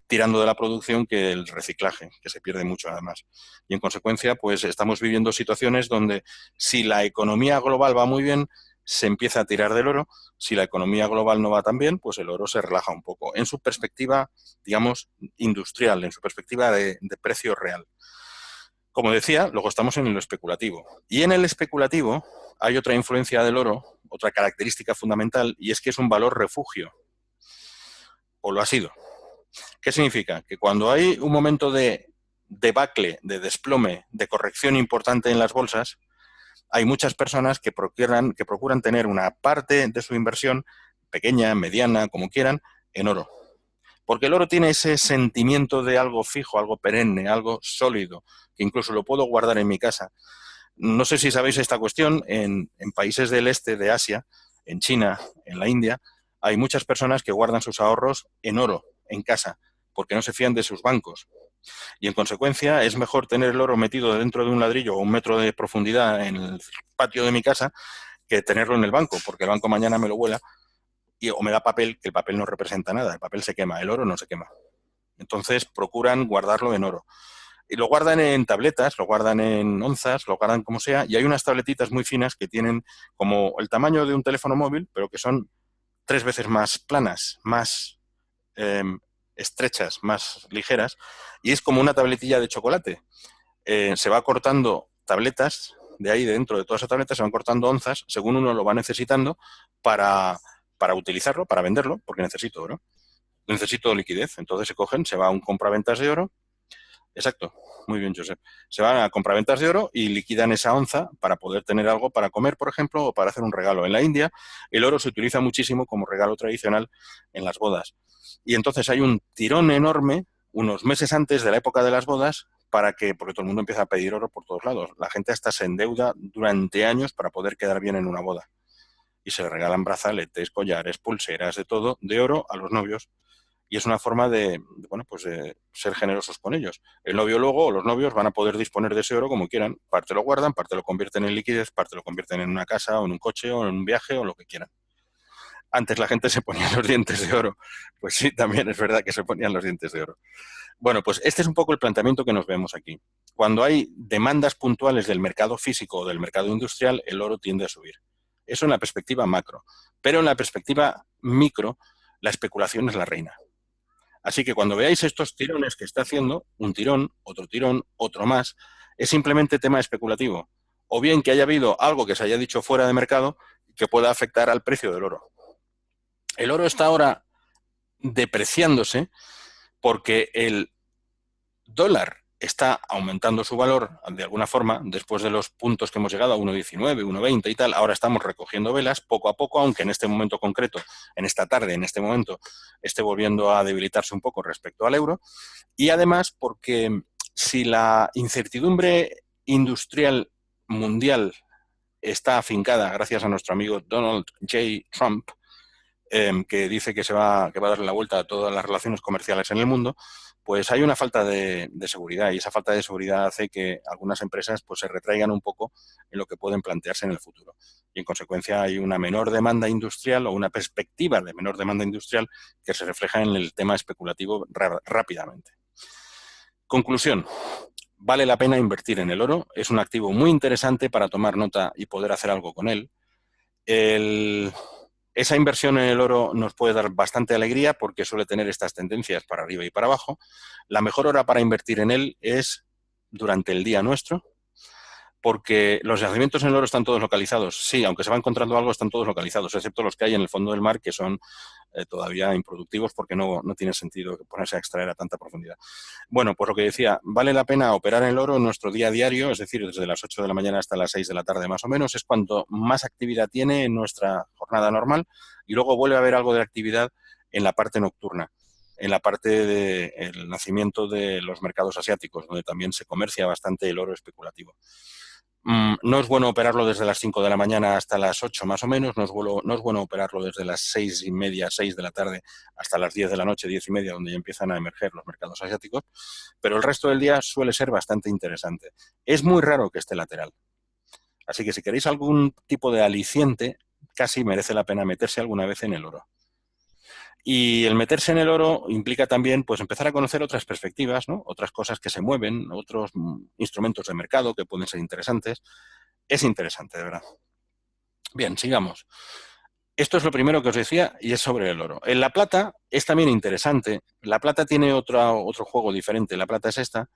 tirando de la producción que el reciclaje, que se pierde mucho además. Y en consecuencia, pues estamos viviendo situaciones donde si la economía global va muy bien, se empieza a tirar del oro. Si la economía global no va tan bien, pues el oro se relaja un poco. En su perspectiva, digamos, industrial, en su perspectiva de precio real. Como decía, luego estamos en lo especulativo. Y en el especulativo hay otra influencia del oro, otra característica fundamental, y es que es un valor refugio. O lo ha sido. ¿Qué significa? Que cuando hay un momento de debacle, de desplome, de corrección importante en las bolsas, hay muchas personas que procuran tener una parte de su inversión, pequeña, mediana, como quieran, en oro. Porque el oro tiene ese sentimiento de algo fijo, algo perenne, algo sólido, que incluso lo puedo guardar en mi casa. No sé si sabéis esta cuestión, en países del este de Asia, en China, en la India, hay muchas personas que guardan sus ahorros en oro, en casa, porque no se fían de sus bancos. Y en consecuencia es mejor tener el oro metido dentro de un ladrillo o 1 metro de profundidad en el patio de mi casa que tenerlo en el banco, porque el banco mañana me lo vuela o me da papel, que el papel no representa nada, el papel se quema, el oro no se quema. Entonces procuran guardarlo en oro. Y lo guardan en tabletas, lo guardan en onzas, lo guardan como sea, y hay unas tabletitas muy finas que tienen como el tamaño de un teléfono móvil, pero que son 3 veces más planas, más eh, estrechas, más ligeras, y es como una tabletilla de chocolate. Se va cortando tabletas, de ahí dentro de toda esa tableta se van cortando onzas, según uno lo va necesitando para, para utilizarlo, para venderlo, porque necesito oro, necesito liquidez. Entonces se cogen, se va a un compraventas de oro. Exacto, muy bien, Josep. Se van a compraventas de oro y liquidan esa onza para poder tener algo para comer, por ejemplo, o para hacer un regalo. En la India, el oro se utiliza muchísimo como regalo tradicional en las bodas. Y entonces hay un tirón enorme unos meses antes de la época de las bodas para que, porque todo el mundo empieza a pedir oro por todos lados. La gente hasta se endeuda durante años para poder quedar bien en una boda. Y se le regalan brazaletes, collares, pulseras, de todo, de oro a los novios y es una forma bueno, pues de ser generosos con ellos. El novio luego o los novios van a poder disponer de ese oro como quieran. Parte lo guardan, parte lo convierten en liquidez, parte lo convierten en una casa o en un coche o en un viaje o lo que quieran. Antes la gente se ponía los dientes de oro. Pues sí, también es verdad que se ponían los dientes de oro. Bueno, pues este es un poco el planteamiento que nos vemos aquí. Cuando hay demandas puntuales del mercado físico o del mercado industrial, el oro tiende a subir. Eso en la perspectiva macro. Pero en la perspectiva micro, la especulación es la reina. Así que cuando veáis estos tirones que está haciendo, un tirón, otro más, es simplemente tema especulativo. O bien que haya habido algo que se haya dicho fuera de mercado que pueda afectar al precio del oro. El oro está ahora depreciándose porque el dólar está aumentando su valor de alguna forma, después de los puntos que hemos llegado a 1,19, 1,20 y tal, ahora estamos recogiendo velas poco a poco, aunque en este momento concreto, en esta tarde, en este momento, esté volviendo a debilitarse un poco respecto al euro. Y además porque si la incertidumbre industrial mundial está afincada gracias a nuestro amigo Donald J. Trump, que dice que va a darle la vuelta a todas las relaciones comerciales en el mundo, pues hay una falta de seguridad y esa falta de seguridad hace que algunas empresas pues, se retraigan un poco en lo que pueden plantearse en el futuro. Y en consecuencia hay una menor demanda industrial o una perspectiva de menor demanda industrial que se refleja en el tema especulativo rápidamente. Conclusión. Vale la pena invertir en el oro. Es un activo muy interesante para tomar nota y poder hacer algo con él. Esa inversión en el oro nos puede dar bastante alegría porque suele tener estas tendencias para arriba y para abajo. La mejor hora para invertir en él es durante el día nuestro, porque los yacimientos en el oro están todos localizados. Sí, aunque se va encontrando algo, están todos localizados, excepto los que hay en el fondo del mar, que son todavía improductivos porque no tiene sentido ponerse a extraer a tanta profundidad. Bueno, pues lo que decía, vale la pena operar en el oro en nuestro día a diario, es decir, desde las 8 de la mañana hasta las 6 de la tarde más o menos, es cuanto más actividad tiene en nuestra jornada normal y luego vuelve a haber algo de actividad en la parte nocturna, en la parte del nacimiento de los mercados asiáticos, donde también se comercia bastante el oro especulativo. No es bueno operarlo desde las 5 de la mañana hasta las 8 más o menos, no es bueno operarlo desde las 6:30, 6 de la tarde hasta las 10 de la noche, 10:30, donde ya empiezan a emerger los mercados asiáticos, pero el resto del día suele ser bastante interesante. Es muy raro que esté lateral. Así que si queréis algún tipo de aliciente, casi merece la pena meterse alguna vez en el oro. Y el meterse en el oro implica también pues, empezar a conocer otras perspectivas, ¿no? Otras cosas que se mueven, otros instrumentos de mercado que pueden ser interesantes. Es interesante, de verdad. Bien, sigamos. Esto es lo primero que os decía y es sobre el oro. En la plata es también interesante. La plata tiene otro juego diferente. La plata es esta.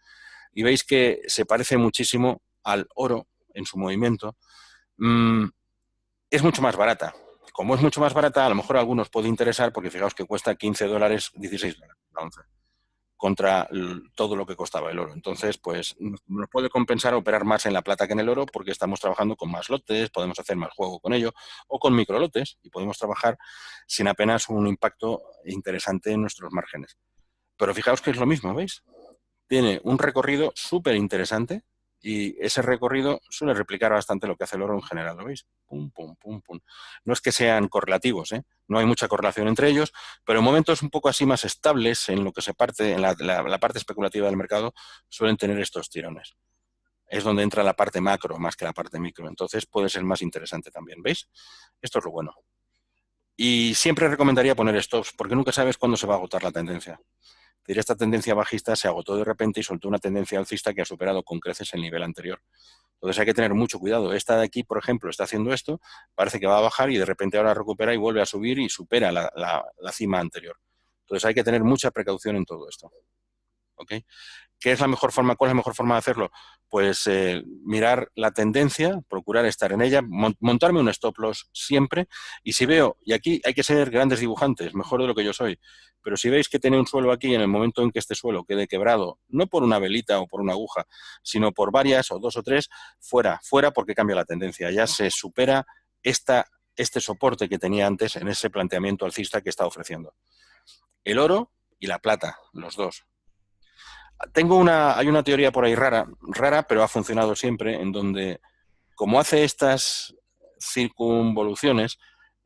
Y veis que se parece muchísimo al oro en su movimiento. Es mucho más barata. Como es mucho más barata, a lo mejor a algunos puede interesar porque fijaos que cuesta $15, $16 la onza, contra todo lo que costaba el oro. Entonces, pues nos puede compensar operar más en la plata que en el oro porque estamos trabajando con más lotes, podemos hacer más juego con ello, o con microlotes y podemos trabajar sin apenas un impacto interesante en nuestros márgenes. Pero fijaos que es lo mismo, ¿veis? Tiene un recorrido súper interesante y ese recorrido suele replicar bastante lo que hace el oro en general, ¿lo veis? Pum, pum, pum, pum. No es que sean correlativos, ¿eh? No hay mucha correlación entre ellos, pero en momentos un poco así más estables, en lo que se parte, en la parte especulativa del mercado, suelen tener estos tirones. Es donde entra la parte macro más que la parte micro. Entonces puede ser más interesante también, ¿veis? Esto es lo bueno. Y siempre recomendaría poner stops, porque nunca sabes cuándo se va a agotar la tendencia. Esta tendencia bajista se agotó de repente y soltó una tendencia alcista que ha superado con creces el nivel anterior. Entonces hay que tener mucho cuidado. Esta de aquí, por ejemplo, está haciendo esto, parece que va a bajar y de repente ahora recupera y vuelve a subir y supera la cima anterior. Entonces hay que tener mucha precaución en todo esto. ¿Ok? ¿Qué es la mejor forma? ¿Cuál es la mejor forma de hacerlo? Pues mirar la tendencia, procurar estar en ella, montarme un stop loss siempre, y si veo, y aquí hay que ser grandes dibujantes, mejor de lo que yo soy, pero si veis que tiene un suelo aquí, en el momento en que este suelo quede quebrado, no por una velita o por una aguja, sino por varias o 2 o 3, fuera porque cambia la tendencia, ya se supera este soporte que tenía antes en ese planteamiento alcista que está ofreciendo. El oro y la plata, los dos. Hay una teoría por ahí rara, pero ha funcionado siempre, en donde, como hace estas circunvoluciones,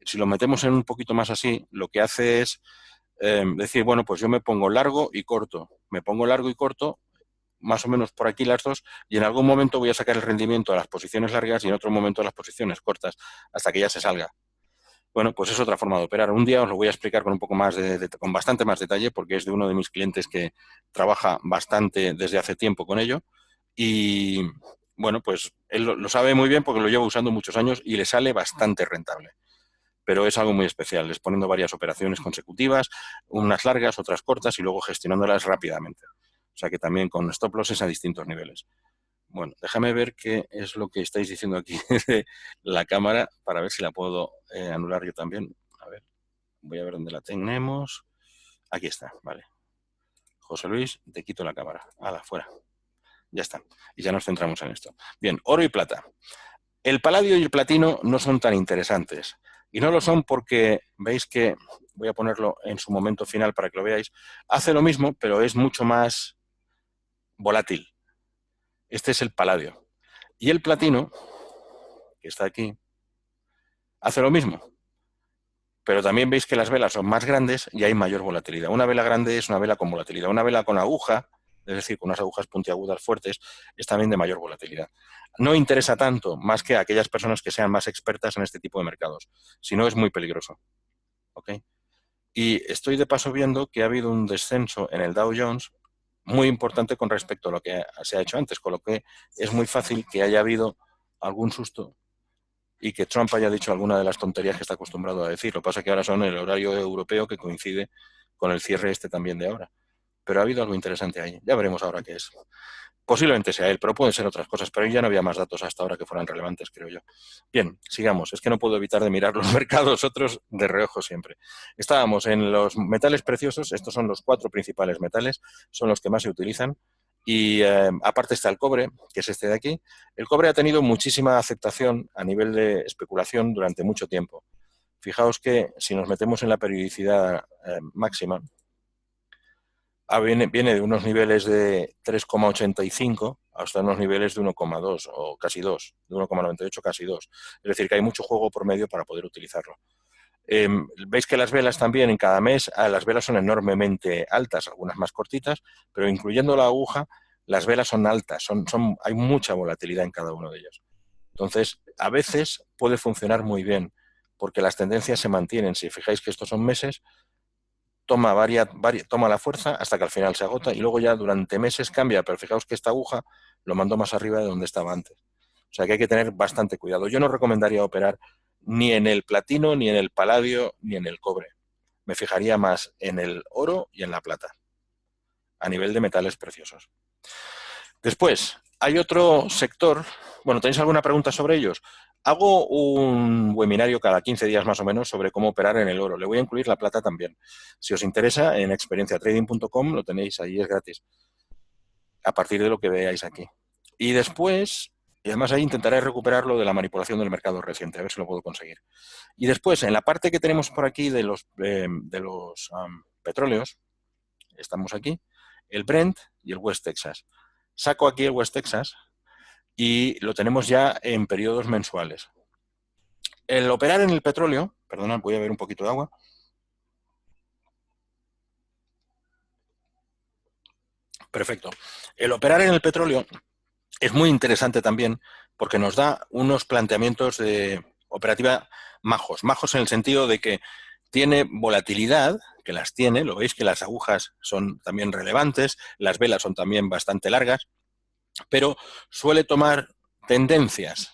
si lo metemos en un poquito más así, lo que hace es decir, bueno, pues yo me pongo largo y corto, más o menos por aquí las dos, y en algún momento voy a sacar el rendimiento a las posiciones largas y en otro momento a las posiciones cortas, hasta que ya se salga. Bueno, pues es otra forma de operar. Un día os lo voy a explicar con un poco más con bastante más detalle, porque es de uno de mis clientes que trabaja bastante desde hace tiempo con ello. Y bueno, pues él lo sabe muy bien porque lo lleva usando muchos años y le sale bastante rentable. Pero es algo muy especial, es poniendo varias operaciones consecutivas, unas largas, otras cortas, y luego gestionándolas rápidamente. O sea que también con stop losses a distintos niveles. Bueno, déjame ver qué es lo que estáis diciendo aquí de la cámara para ver si la puedo anular yo también. A ver, voy a ver dónde la tenemos. Aquí está, vale. José Luis, te quito la cámara. Hala, fuera. Ya está. Y ya nos centramos en esto. Bien, oro y plata. El paladio y el platino no son tan interesantes. Y no lo son porque veis que, voy a ponerlo en su momento final para que lo veáis, hace lo mismo, pero es mucho más volátil. Este es el paladio. Y el platino, que está aquí, hace lo mismo. Pero también veis que las velas son más grandes y hay mayor volatilidad. Una vela grande es una vela con volatilidad. Una vela con aguja, es decir, con unas agujas puntiagudas fuertes, es también de mayor volatilidad. No interesa tanto, más que a aquellas personas que sean más expertas en este tipo de mercados. Si no, es muy peligroso. ¿Ok? Y estoy de paso viendo que ha habido un descenso en el Dow Jones muy importante con respecto a lo que se ha hecho antes, con lo que es muy fácil que haya habido algún susto y que Trump haya dicho alguna de las tonterías que está acostumbrado a decir. Lo que pasa es que ahora son el horario europeo que coincide con el cierre este también de ahora. Pero ha habido algo interesante ahí. Ya veremos ahora qué es. Posiblemente sea él, pero pueden ser otras cosas. Pero ya no había más datos hasta ahora que fueran relevantes, creo yo. Bien, sigamos. Es que no puedo evitar de mirar los mercados otros de reojo siempre. Estábamos en los metales preciosos. Estos son los 4 principales metales. Son los que más se utilizan. Y aparte está el cobre, que es este de aquí. El cobre ha tenido muchísima aceptación a nivel de especulación durante mucho tiempo. Fijaos que si nos metemos en la periodicidad máxima, viene de unos niveles de 3,85 hasta unos niveles de 1,2 o casi 2, de 1,98 casi 2. Es decir, que hay mucho juego por medio para poder utilizarlo. Veis que las velas también en cada mes, las velas son enormemente altas, algunas más cortitas, pero incluyendo la aguja, las velas son altas, hay mucha volatilidad en cada uno de ellos. Entonces, a veces puede funcionar muy bien, porque las tendencias se mantienen. Si fijáis que estos son meses, toma la fuerza hasta que al final se agota y luego ya durante meses cambia, pero fijaos que esta aguja lo mandó más arriba de donde estaba antes. O sea que hay que tener bastante cuidado. Yo no recomendaría operar ni en el platino, ni en el paladio, ni en el cobre. Me fijaría más en el oro y en la plata, a nivel de metales preciosos. Después, hay otro sector. Bueno, ¿tenéis alguna pregunta sobre ellos? Hago un webinario cada 15 días más o menos sobre cómo operar en el oro. Le voy a incluir la plata también. Si os interesa, en experienciatrading.com lo tenéis ahí, es gratis, a partir de lo que veáis aquí. Y después, y además ahí intentaré recuperar lo de la manipulación del mercado reciente, a ver si lo puedo conseguir. Y después, en la parte que tenemos por aquí de los petróleos, estamos aquí, el Brent y el West Texas. Saco aquí el West Texas y lo tenemos ya en periodos mensuales. El operar en el petróleo, perdona, voy a ver un poquito de agua. Perfecto. El operar en el petróleo es muy interesante también porque nos da unos planteamientos de operativa majos en el sentido de que Tiene volatilidad, que las tiene, lo veis que las agujas son también relevantes, las velas son también bastante largas, pero suele tomar tendencias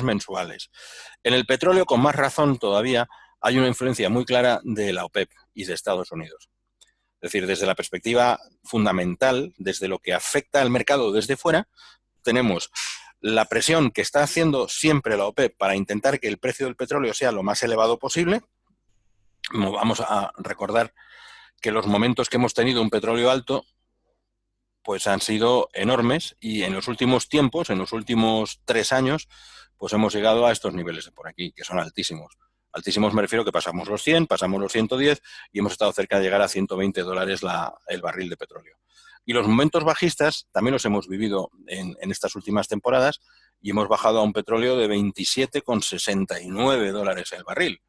mensuales. En el petróleo, con más razón todavía, hay una influencia muy clara de la OPEP y de Estados Unidos. Es decir, desde la perspectiva fundamental, desde lo que afecta al mercado desde fuera, tenemos la presión que está haciendo siempre la OPEP para intentar que el precio del petróleo sea lo más elevado posible. Vamos a recordar que los momentos que hemos tenido un petróleo alto pues han sido enormes y en los últimos tiempos, en los últimos 3 años, pues hemos llegado a estos niveles de por aquí, que son altísimos. Altísimos me refiero que pasamos los 100, pasamos los 110 y hemos estado cerca de llegar a $120 el barril de petróleo. Y los momentos bajistas también los hemos vivido en estas últimas temporadas y hemos bajado a un petróleo de $27,69 el barril.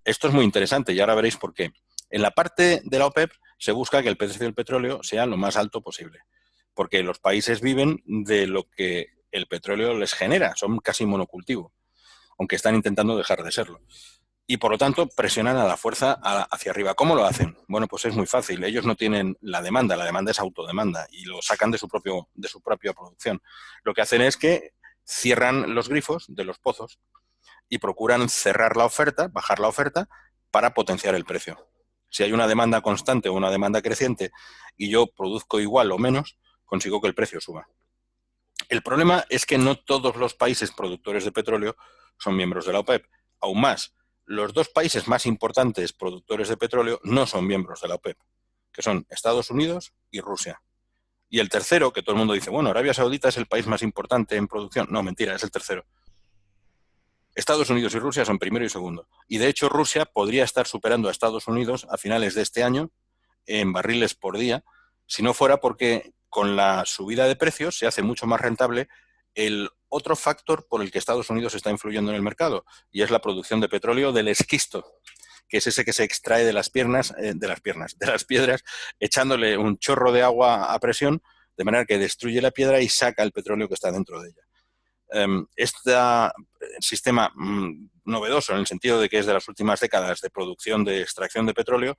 Esto es muy interesante y ahora veréis por qué. En la parte de la OPEP se busca que el precio del petróleo sea lo más alto posible, porque los países viven de lo que el petróleo les genera, son casi monocultivo, aunque están intentando dejar de serlo. Y por lo tanto presionan a la fuerza hacia arriba. ¿Cómo lo hacen? Bueno, pues es muy fácil. Ellos no tienen la demanda es autodemanda y lo sacan de su propia producción. Lo que hacen es que cierran los grifos de los pozos y procuran cerrar la oferta, bajar la oferta, para potenciar el precio. Si hay una demanda constante o una demanda creciente y yo produzco igual o menos, consigo que el precio suba. El problema es que no todos los países productores de petróleo son miembros de la OPEP. Aún más, los 2 países más importantes productores de petróleo no son miembros de la OPEP, que son Estados Unidos y Rusia. Y el tercero, que todo el mundo dice, bueno, Arabia Saudita es el país más importante en producción. No, mentira, es el tercero. Estados Unidos y Rusia son primero y segundo. Y de hecho Rusia podría estar superando a Estados Unidos a finales de este año en barriles por día, si no fuera porque con la subida de precios se hace mucho más rentable el otro factor por el que Estados Unidos está influyendo en el mercado, y es la producción de petróleo del esquisto, que es ese que se extrae de las piedras, echándole un chorro de agua a presión, de manera que destruye la piedra y saca el petróleo que está dentro de ella. Este sistema novedoso en el sentido de que es de las últimas décadas de producción de extracción de petróleo,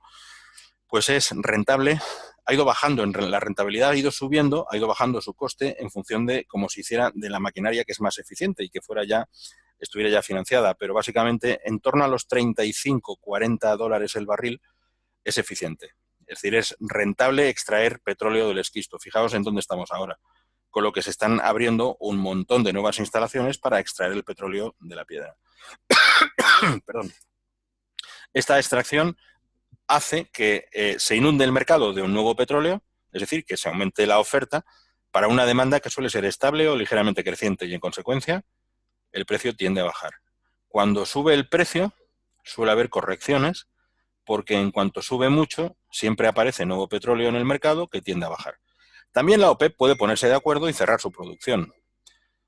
pues es rentable, ha ido bajando, la rentabilidad ha ido subiendo, ha ido bajando su coste en función de cómo se hiciera de la maquinaria que es más eficiente y que estuviera ya financiada, pero básicamente en torno a los $35-40 el barril es eficiente. Es decir, es rentable extraer petróleo del esquisto. Fijaos en dónde estamos ahora, con lo que se están abriendo un montón de nuevas instalaciones para extraer el petróleo de la piedra. Perdón. Esta extracción hace que se inunde el mercado de un nuevo petróleo, es decir, que se aumente la oferta para una demanda que suele ser estable o ligeramente creciente y, en consecuencia, el precio tiende a bajar. Cuando sube el precio, suele haber correcciones, porque en cuanto sube mucho, siempre aparece nuevo petróleo en el mercado que tiende a bajar. También la OPEP puede ponerse de acuerdo y cerrar su producción.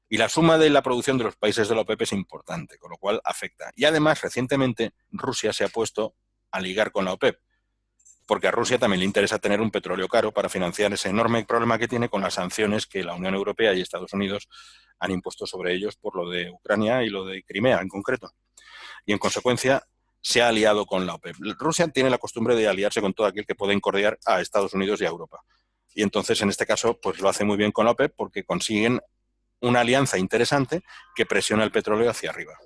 Y la suma de la producción de los países de la OPEP es importante, con lo cual afecta. Y además, recientemente, Rusia se ha puesto a ligar con la OPEP, porque a Rusia también le interesa tener un petróleo caro para financiar ese enorme problema que tiene con las sanciones que la Unión Europea y Estados Unidos han impuesto sobre ellos por lo de Ucrania y lo de Crimea en concreto. Y en consecuencia se ha aliado con la OPEP. Rusia tiene la costumbre de aliarse con todo aquel que pueda incordiar a Estados Unidos y a Europa. Y entonces, en este caso, pues lo hace muy bien con la OPEP porque consiguen una alianza interesante que presiona el petróleo hacia arriba.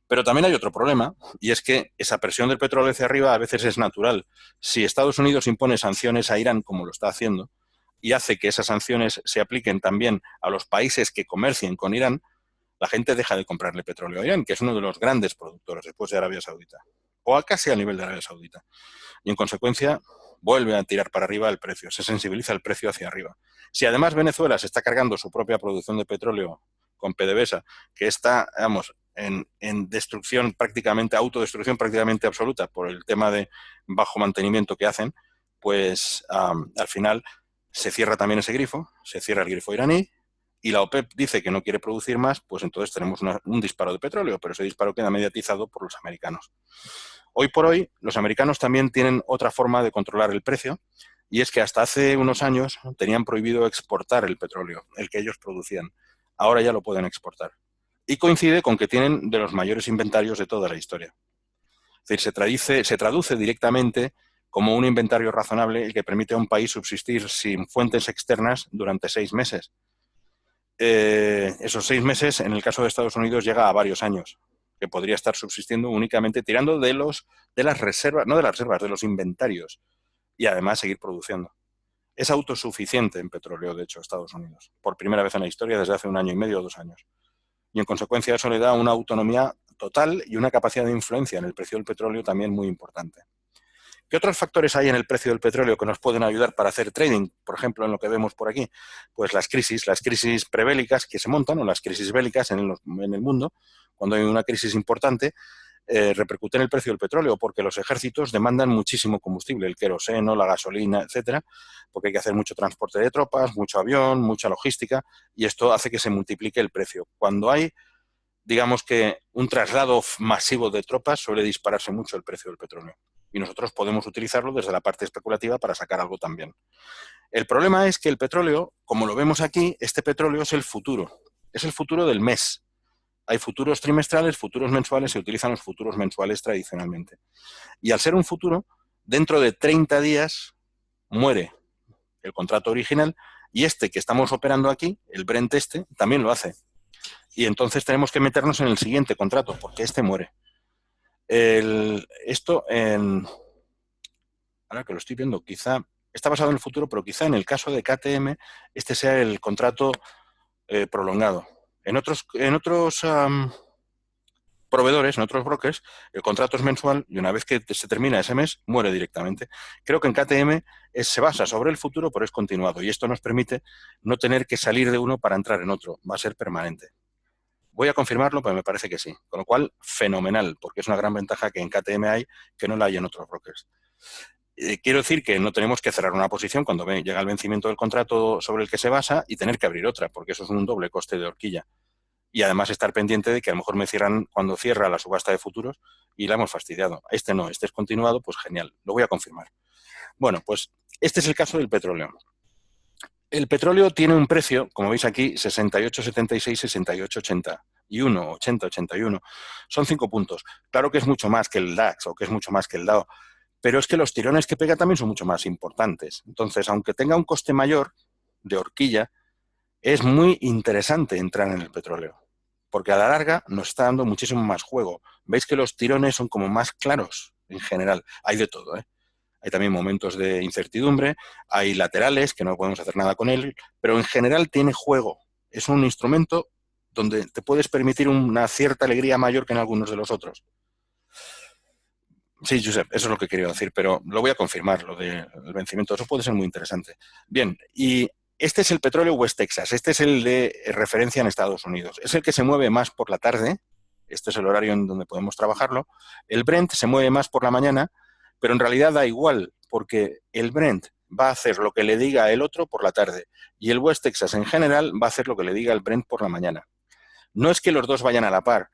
Pero también hay otro problema, y es que esa presión del petróleo hacia arriba a veces es natural. Si Estados Unidos impone sanciones a Irán, como lo está haciendo, y hace que esas sanciones se apliquen también a los países que comercien con Irán, la gente deja de comprarle petróleo a Irán, que es uno de los grandes productores después de Arabia Saudita, o a casi al nivel de Arabia Saudita. Y en consecuencia vuelve a tirar para arriba el precio, se sensibiliza el precio hacia arriba. Si además Venezuela se está cargando su propia producción de petróleo con PDVSA, que está, en destrucción prácticamente, autodestrucción prácticamente absoluta por el tema de bajo mantenimiento que hacen, pues al final se cierra también ese grifo, se cierra el grifo iraní, y la OPEP dice que no quiere producir más, pues entonces tenemos un disparo de petróleo, pero ese disparo queda mediatizado por los americanos. Hoy por hoy, los americanos también tienen otra forma de controlar el precio, y es que hasta hace unos años tenían prohibido exportar el petróleo, el que ellos producían. Ahora ya lo pueden exportar. Y coincide con que tienen de los mayores inventarios de toda la historia. Es Es decir, se traduce directamente como un inventario razonable el que permite a un país subsistir sin fuentes externas durante 6 meses. Esos 6 meses, en el caso de Estados Unidos, llega a varios años, que podría estar subsistiendo únicamente tirando de las reservas, no de las reservas, de los inventarios, y además seguir produciendo. Es autosuficiente en petróleo, de hecho, Estados Unidos, por primera vez en la historia desde hace 1 año y medio o 2 años. Y en consecuencia eso le da una autonomía total y una capacidad de influencia en el precio del petróleo también muy importante. ¿Qué otros factores hay en el precio del petróleo que nos pueden ayudar para hacer trading? Por ejemplo, en lo que vemos por aquí, pues las crisis prebélicas que se montan o las crisis bélicas en el mundo, cuando hay una crisis importante, repercute en el precio del petróleo porque los ejércitos demandan muchísimo combustible, el queroseno, la gasolina, etcétera, porque hay que hacer mucho transporte de tropas, mucho avión, mucha logística, y esto hace que se multiplique el precio. Cuando hay, digamos que un traslado masivo de tropas, suele dispararse mucho el precio del petróleo. Y nosotros podemos utilizarlo desde la parte especulativa para sacar algo también. El problema es que el petróleo, como lo vemos aquí, este petróleo es el futuro del mes. Hay futuros trimestrales, futuros mensuales, se utilizan los futuros mensuales tradicionalmente. Y al ser un futuro, dentro de 30 días muere el contrato original y este que estamos operando aquí, el Brent también lo hace. Y entonces tenemos que meternos en el siguiente contrato, porque este muere. Ahora que lo estoy viendo, quizá está basado en el futuro, pero quizá en el caso de KTM este sea el contrato prolongado. En otros proveedores, en otros brokers, el contrato es mensual y una vez que se termina ese mes, muere directamente. Creo que en KTM se basa sobre el futuro, pero es continuado y esto nos permite no tener que salir de uno para entrar en otro, va a ser permanente. Voy a confirmarlo, pero me parece que sí. Con lo cual, fenomenal, porque es una gran ventaja que en KTM hay que no la hay en otros brokers. Quiero decir que no tenemos que cerrar una posición cuando llega el vencimiento del contrato sobre el que se basa y tener que abrir otra, porque eso es un doble coste de horquilla. Y además estar pendiente de que a lo mejor me cierran cuando cierra la subasta de futuros y la hemos fastidiado. Este no, este es continuado, pues genial, lo voy a confirmar. Bueno, pues este es el caso del petróleo. El petróleo tiene un precio, como veis aquí, 68,76, 68,81, 80, 81. Son 5 puntos. Claro que es mucho más que el DAX o que es mucho más que el Dow, pero es que los tirones que pega también son mucho más importantes. Entonces, aunque tenga un coste mayor de horquilla, es muy interesante entrar en el petróleo, porque a la larga nos está dando muchísimo más juego. Veis que los tirones son como más claros en general. Hay de todo, ¿eh? Hay también momentos de incertidumbre, hay laterales que no podemos hacer nada con él, pero en general tiene juego. Es un instrumento donde te puedes permitir una cierta alegría mayor que en algunos de los otros. Sí, Josep, eso es lo que quería decir, pero lo voy a confirmar, lo del vencimiento. Eso puede ser muy interesante. Bien, y este es el petróleo West Texas. Este es el de referencia en Estados Unidos. Es el que se mueve más por la tarde. Este es el horario en donde podemos trabajarlo. El Brent se mueve más por la mañana, pero en realidad da igual, porque el Brent va a hacer lo que le diga el otro por la tarde y el West Texas en general va a hacer lo que le diga el Brent por la mañana. No es que los dos vayan a la par.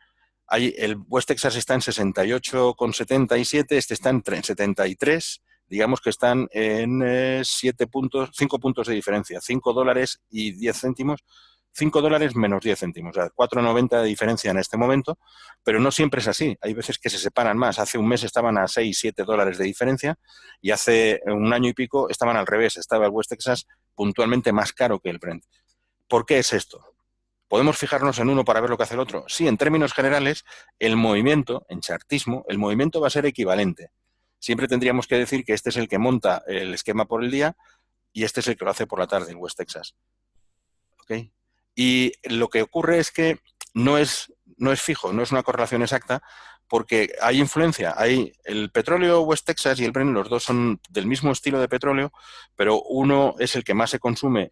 El West Texas está en 68,77, este está en 73, digamos que están en 5 puntos de diferencia, $5 y 10 céntimos, $5 menos 10 céntimos, o sea, 4,90 de diferencia en este momento, pero no siempre es así, hay veces que se separan más. Hace un mes estaban a 6, 7 dólares de diferencia y hace 1 año y pico estaban al revés, estaba el West Texas puntualmente más caro que el Brent. ¿Por qué es esto? ¿Podemos fijarnos en uno para ver lo que hace el otro? Sí, en términos generales, el movimiento, en chartismo, el movimiento va a ser equivalente. Siempre tendríamos que decir que este es el que monta el esquema por el día y este es el que lo hace por la tarde en West Texas. ¿Okay? Y lo que ocurre es que no es fijo, no es una correlación exacta, porque hay influencia. Hay el petróleo West Texas y el Brent, los dos son del mismo estilo de petróleo, pero uno es el que más se consume,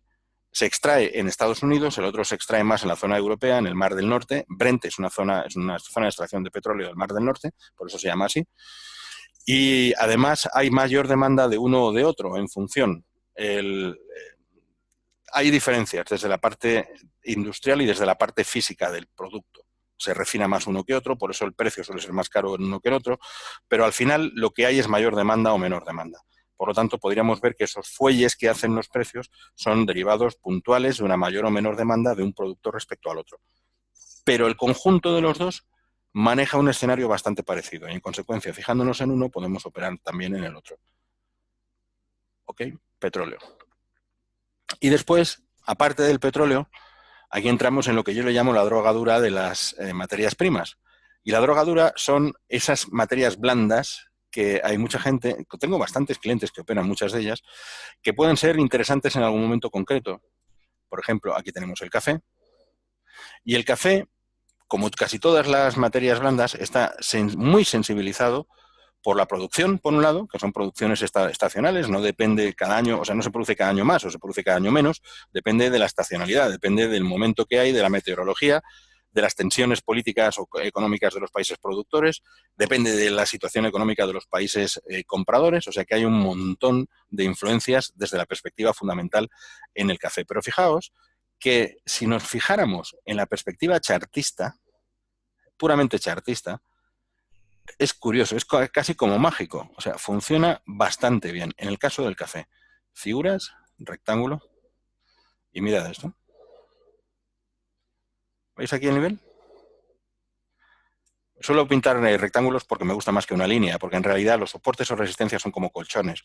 se extrae en Estados Unidos, el otro se extrae más en la zona europea, en el Mar del Norte. Brent es una zona de extracción de petróleo del Mar del Norte, por eso se llama así. Y además hay mayor demanda de uno o de otro en función. Hay diferencias desde la parte industrial y desde la parte física del producto. Se refina más uno que otro, por eso el precio suele ser más caro en uno que en otro, pero al final lo que hay es mayor demanda o menor demanda. Por lo tanto, podríamos ver que esos fuelles que hacen los precios son derivados puntuales de una mayor o menor demanda de un producto respecto al otro. Pero el conjunto de los dos maneja un escenario bastante parecido. Y en consecuencia, fijándonos en uno, podemos operar también en el otro. ¿Ok? Petróleo. Y después, aparte del petróleo, aquí entramos en lo que yo le llamo la drogadura de las materias primas. Y la drogadura son esas materias blandas que hay mucha gente, tengo bastantes clientes que operan muchas de ellas, que pueden ser interesantes en algún momento concreto. Por ejemplo, aquí tenemos el café. Y el café, como casi todas las materias blandas, está muy sensibilizado por la producción, por un lado, que son producciones estacionales, no depende cada año, o sea, no se produce cada año más o se produce cada año menos, depende de la estacionalidad, depende del momento que hay, de la meteorología, de las tensiones políticas o económicas de los países productores, depende de la situación económica de los países compradores, o sea que hay un montón de influencias desde la perspectiva fundamental en el café. Pero fijaos que si nos fijáramos en la perspectiva chartista, puramente chartista, es curioso, es casi como mágico. O sea, funciona bastante bien. En el caso del café, figuras, rectángulo, y mirad esto. ¿Veis aquí el nivel? Suelo pintar rectángulos porque me gusta más que una línea, porque en realidad los soportes o resistencias son como colchones.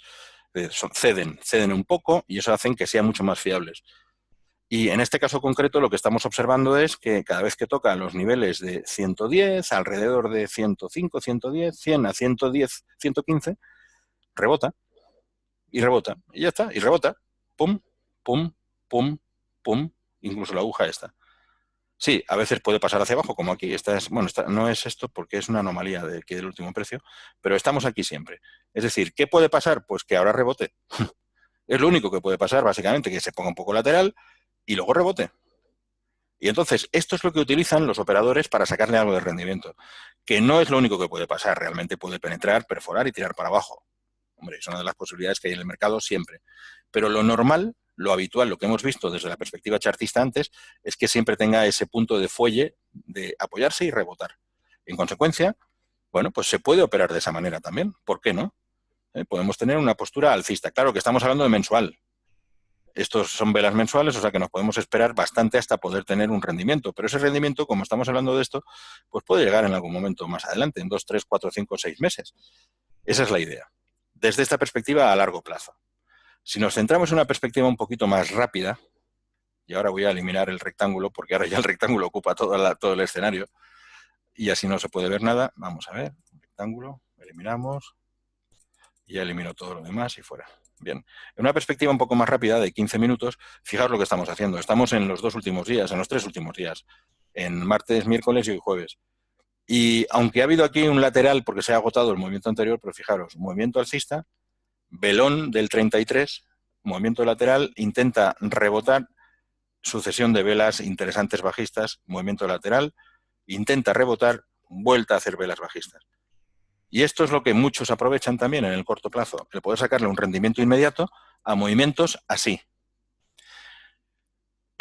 Ceden un poco y eso hacen que sean mucho más fiables. Y en este caso concreto lo que estamos observando es que cada vez que toca los niveles de 110, alrededor de 105, 110, 100 a 110, 115, rebota y rebota, y ya está, y rebota. Pum, pum, pum, pum, incluso la aguja esta. Sí, a veces puede pasar hacia abajo, como aquí. No es esto porque es una anomalía de aquí del último precio, pero estamos aquí siempre. Es decir, ¿qué puede pasar? Pues que ahora rebote. Es lo único que puede pasar, básicamente, que se ponga un poco lateral y luego rebote. Y entonces, esto es lo que utilizan los operadores para sacarle algo de rendimiento, que no es lo único que puede pasar. Realmente puede penetrar, perforar y tirar para abajo. Hombre, es una de las posibilidades que hay en el mercado siempre. Pero lo normal, lo habitual, lo que hemos visto desde la perspectiva chartista antes, es que siempre tenga ese punto de fuelle de apoyarse y rebotar. En consecuencia, bueno, pues se puede operar de esa manera también. ¿Por qué no? Podemos tener una postura alcista. Claro que estamos hablando de mensual. Estos son velas mensuales, o sea que nos podemos esperar bastante hasta poder tener un rendimiento. Pero ese rendimiento, como estamos hablando de esto, pues puede llegar en algún momento más adelante, en 2, 3, 4, 5, 6 meses. Esa es la idea. Desde esta perspectiva a largo plazo. Si nos centramos en una perspectiva un poquito más rápida, y ahora voy a eliminar el rectángulo, porque ahora ya el rectángulo ocupa todo el escenario, y así no se puede ver nada. Vamos a ver, rectángulo, eliminamos, y ya elimino todo lo demás y fuera. Bien, en una perspectiva un poco más rápida, de 15 minutos, fijaos lo que estamos haciendo. Estamos en los 2 últimos días, en los 3 últimos días, en martes, miércoles y hoy jueves. Y aunque ha habido aquí un lateral porque se ha agotado el movimiento anterior, pero fijaros, movimiento alcista, velón del 33, movimiento lateral, intenta rebotar, sucesión de velas interesantes bajistas, movimiento lateral, intenta rebotar, vuelta a hacer velas bajistas. Y esto es lo que muchos aprovechan también en el corto plazo, el poder sacarle un rendimiento inmediato a movimientos así.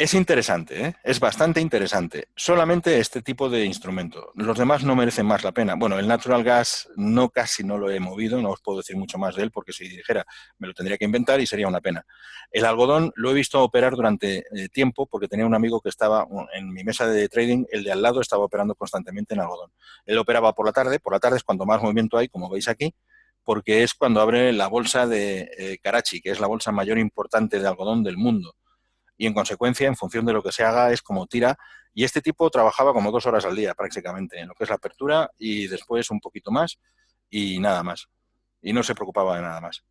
Es interesante, ¿eh? Es bastante interesante. Solamente este tipo de instrumento. Los demás no merecen más la pena. Bueno, el natural gas casi no lo he movido, no os puedo decir mucho más de él porque si dijera me lo tendría que inventar y sería una pena. El algodón lo he visto operar durante tiempo porque tenía un amigo que estaba en mi mesa de trading, el de al lado estaba operando constantemente en algodón. Él operaba por la tarde es cuando más movimiento hay, como veis aquí, porque es cuando abre la bolsa de Karachi, que es la bolsa mayor importante de algodón del mundo. Y en consecuencia, en función de lo que se haga, es como tira. Y este tipo trabajaba como 2 horas al día prácticamente, en lo que es la apertura y después un poquito más y nada más. Y no se preocupaba de nada más.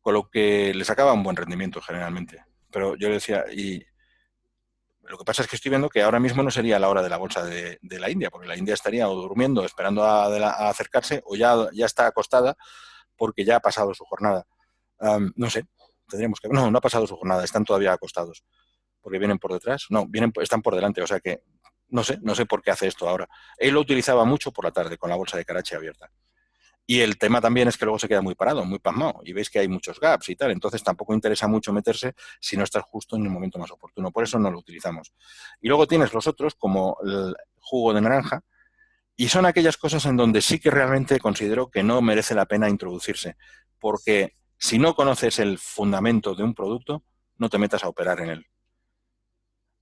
Con lo que le sacaba un buen rendimiento generalmente. Pero yo le decía, y lo que pasa es que estoy viendo que ahora mismo no sería la hora de la bolsa de la India, porque la India estaría o durmiendo, esperando a acercarse, o ya está acostada porque ya ha pasado su jornada. No sé, tendríamos que... No, no ha pasado su jornada, están todavía acostados. Porque vienen por detrás. No, están por delante, o sea que no sé por qué hace esto ahora. Él lo utilizaba mucho por la tarde con la bolsa de Karachi abierta. Y el tema también es que luego se queda muy parado, muy pasmado, y veis que hay muchos gaps y tal, entonces tampoco interesa mucho meterse si no estás justo en el momento más oportuno, por eso no lo utilizamos. Y luego tienes los otros, como el jugo de naranja, y son aquellas cosas en donde sí que realmente considero que no merece la pena introducirse, porque si no conoces el fundamento de un producto, no te metas a operar en él.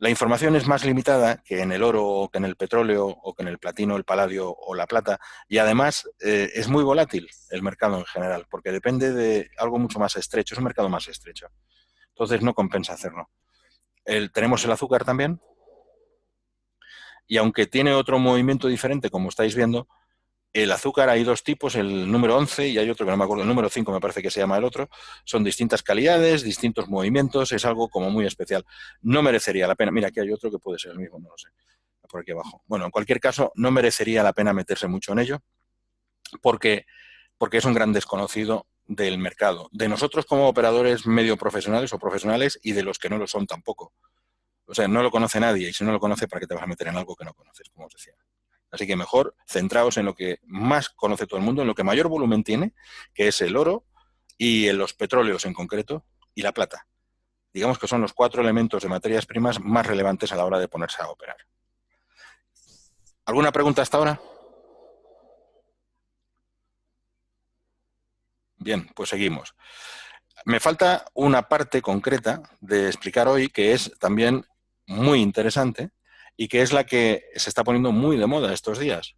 La información es más limitada que en el oro o que en el petróleo o que en el platino, el paladio o la plata, y además es muy volátil el mercado en general, porque depende de algo mucho más estrecho, es un mercado más estrecho. Entonces no compensa hacerlo. Tenemos el azúcar también, y aunque tiene otro movimiento diferente, como estáis viendo, el azúcar hay dos tipos, el número 11 y hay otro que no me acuerdo, el número 5 me parece que se llama el otro. Son distintas calidades, distintos movimientos, es algo como muy especial. No merecería la pena. Mira, aquí hay otro que puede ser el mismo, no lo sé. Por aquí abajo. Bueno, en cualquier caso, no merecería la pena meterse mucho en ello porque, porque es un gran desconocido del mercado, de nosotros como operadores medio profesionales o profesionales y de los que no lo son tampoco. O sea, no lo conoce nadie y si no lo conoce, ¿para qué te vas a meter en algo que no conoces, como os decía? Así que mejor centraos en lo que más conoce todo el mundo, en lo que mayor volumen tiene, que es el oro y en los petróleos en concreto y la plata. Digamos que son los 4 elementos de materias primas más relevantes a la hora de ponerse a operar. ¿Alguna pregunta hasta ahora? Bien, pues seguimos. Me falta una parte concreta de explicar hoy que es también muy interesante y que es la que se está poniendo muy de moda estos días.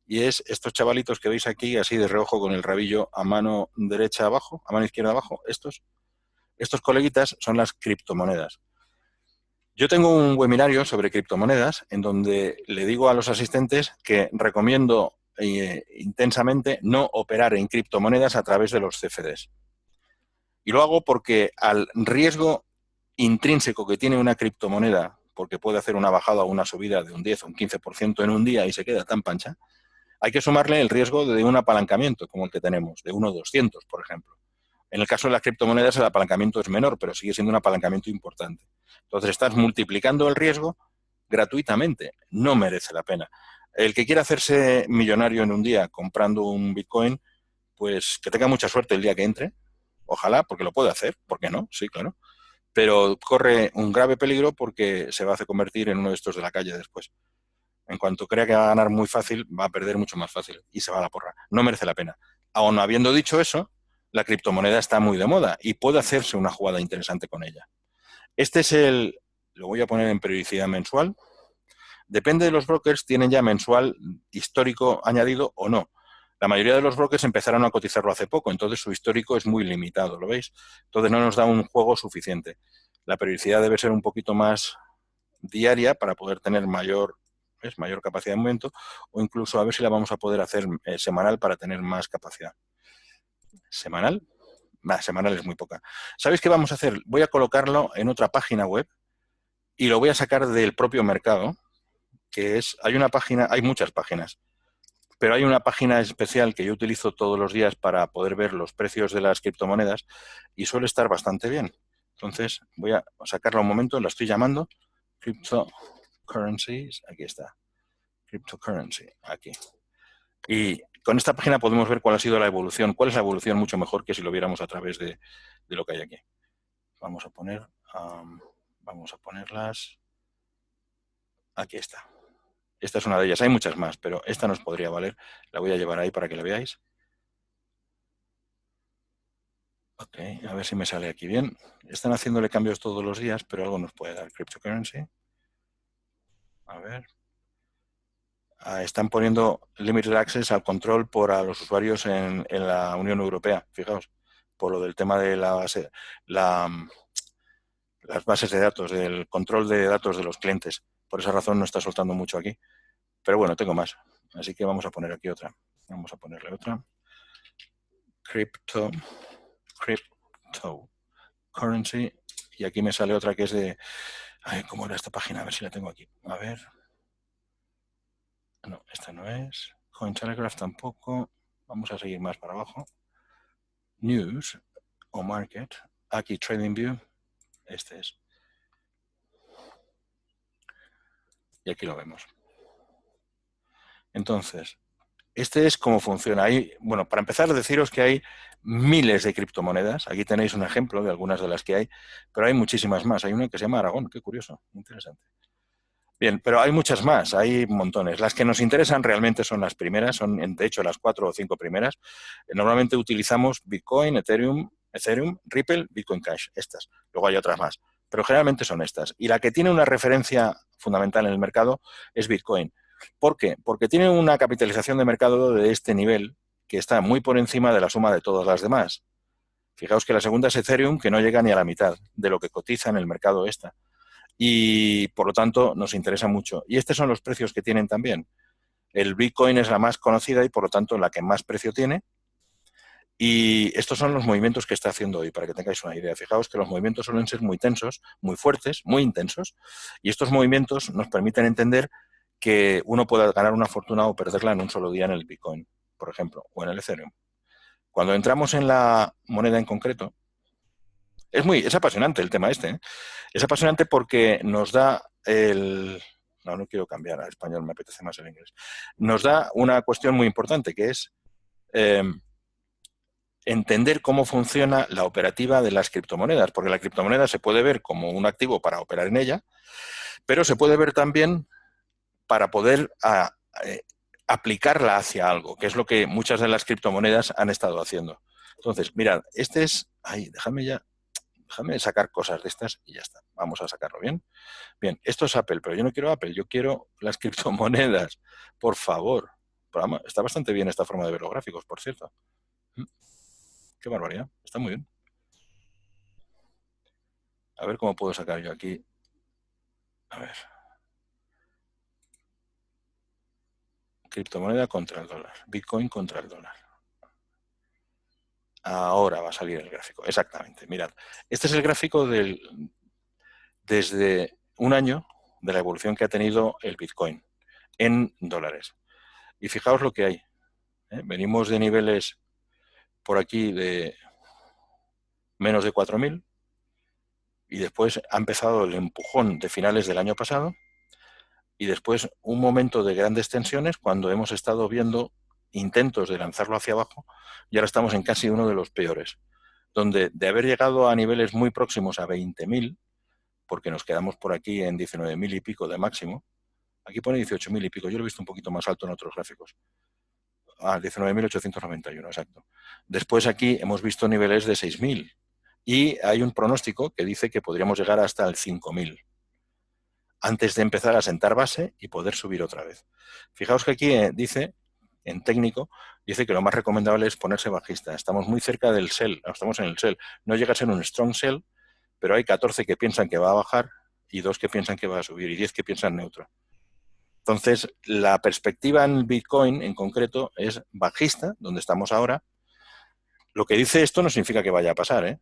Y es estos chavalitos que veis aquí así de reojo con el rabillo a mano derecha abajo, a mano izquierda abajo, estos coleguitas son las criptomonedas. Yo tengo un webinario sobre criptomonedas en donde le digo a los asistentes que recomiendo intensamente no operar en criptomonedas a través de los CFDs. Y lo hago porque al riesgo intrínseco que tiene una criptomoneda, porque puede hacer una bajada o una subida de un 10 o un 15% en un día y se queda tan pancha, hay que sumarle el riesgo de un apalancamiento como el que tenemos, de 1,200, por ejemplo. En el caso de las criptomonedas el apalancamiento es menor, pero sigue siendo un apalancamiento importante. Entonces estás multiplicando el riesgo gratuitamente. No merece la pena. El que quiera hacerse millonario en un día comprando un Bitcoin, pues que tenga mucha suerte el día que entre. Ojalá, porque lo puede hacer. ¿Por qué no? Sí, claro. Pero corre un grave peligro porque se va a hacer convertir en uno de estos de la calle después. En cuanto crea que va a ganar muy fácil, va a perder mucho más fácil y se va a la porra. No merece la pena. Aún habiendo dicho eso, la criptomoneda está muy de moda y puede hacerse una jugada interesante con ella. Este es lo voy a poner en periodicidad mensual. Depende de los brokers, tienen ya mensual histórico añadido o no. La mayoría de los brokers empezaron a cotizarlo hace poco, entonces su histórico es muy limitado, ¿lo veis? Entonces no nos da un juego suficiente. La periodicidad debe ser un poquito más diaria para poder tener mayor capacidad de movimiento, o incluso a ver si la vamos a poder hacer semanal para tener más capacidad. ¿Semanal? Semanal es muy poca. ¿Sabéis qué vamos a hacer? Voy a colocarlo en otra página web y lo voy a sacar del propio mercado, que es, hay muchas páginas, pero hay una página especial que yo utilizo todos los días para poder ver los precios de las criptomonedas y suele estar bastante bien. Entonces voy a sacarla un momento, la estoy llamando Cryptocurrencies, aquí está. Cryptocurrency, aquí. Y con esta página podemos ver cuál ha sido la evolución, cuál es la evolución mucho mejor que si lo viéramos a través de lo que hay aquí. Vamos a ponerlas. Aquí está. Esta es una de ellas. Hay muchas más, pero esta nos podría valer. La voy a llevar ahí para que la veáis. Ok, a ver si me sale aquí bien. Están haciéndole cambios todos los días, pero algo nos puede dar Cryptocurrency. A ver. Están poniendo limited access al control a los usuarios en la Unión Europea, fijaos, por lo del tema de las bases de datos, del control de datos de los clientes. Por esa razón no está soltando mucho aquí. Pero bueno, tengo más. Así que vamos a poner aquí otra. Vamos a ponerle otra. Cryptocurrency. Y aquí me sale otra que es de... Ay, ¿cómo era esta página? A ver si la tengo aquí. A ver. No, esta no es. Cointelegraph tampoco. Vamos a seguir más para abajo. News o Market. Aquí TradingView. Este es. Y aquí lo vemos. Entonces, este es cómo funciona. Bueno, para empezar, deciros que hay miles de criptomonedas. Aquí tenéis un ejemplo de algunas de las que hay, pero hay muchísimas más. Hay una que se llama Aragón. Qué curioso, interesante. Bien, pero hay muchas más, hay montones. Las que nos interesan realmente son las primeras, son de hecho las 4 o 5 primeras. Normalmente utilizamos Bitcoin, Ethereum, Ripple, Bitcoin Cash, estas. Luego hay otras más, pero generalmente son estas. Y la que tiene una referencia fundamental en el mercado es Bitcoin. ¿Por qué? Porque tiene una capitalización de mercado de este nivel que está muy por encima de la suma de todas las demás. Fijaos que la segunda es Ethereum, que no llega ni a la mitad de lo que cotiza en el mercado esta. Y por lo tanto nos interesa mucho. Y estos son los precios que tienen también. El Bitcoin es la más conocida y por lo tanto la que más precio tiene. Y estos son los movimientos que está haciendo hoy, para que tengáis una idea. Fijaos que los movimientos suelen ser muy tensos, muy fuertes, muy intensos. Y estos movimientos nos permiten entender que uno puede ganar una fortuna o perderla en un solo día en el Bitcoin, por ejemplo, o en el Ethereum. Cuando entramos en la moneda en concreto, es apasionante el tema este, ¿eh? Es apasionante porque nos da el... No quiero cambiar a español, me apetece más el inglés. Nos da una cuestión muy importante, que es entender cómo funciona la operativa de las criptomonedas, porque la criptomoneda se puede ver como un activo para operar en ella, pero se puede ver también para poder aplicarla hacia algo, que es lo que muchas de las criptomonedas han estado haciendo. Entonces, mirad, este es... Ay, déjame sacar cosas de estas y ya está. Vamos a sacarlo bien. Bien, esto es Apple, pero yo no quiero Apple, yo quiero las criptomonedas. Por favor. Está bastante bien esta forma de ver los gráficos, por cierto. Qué barbaridad. Está muy bien. A ver cómo puedo sacar yo aquí. A ver. Criptomoneda contra el dólar. Bitcoin contra el dólar. Ahora va a salir el gráfico. Exactamente. Mirad. Este es el gráfico desde un año de la evolución que ha tenido el Bitcoin en dólares. Y fijaos lo que hay. Venimos de niveles por aquí de menos de 4.000 y después ha empezado el empujón de finales del año pasado y después un momento de grandes tensiones cuando hemos estado viendo intentos de lanzarlo hacia abajo y ahora estamos en casi uno de los peores, donde de haber llegado a niveles muy próximos a 20.000, porque nos quedamos por aquí en 19.000 y pico de máximo, aquí pone 18.000 y pico, yo lo he visto un poquito más alto en otros gráficos. 19.891, exacto. Después aquí hemos visto niveles de 6.000 y hay un pronóstico que dice que podríamos llegar hasta el 5.000 antes de empezar a sentar base y poder subir otra vez. Fijaos que aquí dice, en técnico, dice que lo más recomendable es ponerse bajista. Estamos muy cerca del sell, estamos en el sell. No llega a ser un strong sell, pero hay 14 que piensan que va a bajar y 2 que piensan que va a subir y 10 que piensan neutro. Entonces, la perspectiva en Bitcoin en concreto es bajista, donde estamos ahora. Lo que dice esto no significa que vaya a pasar, ¿eh?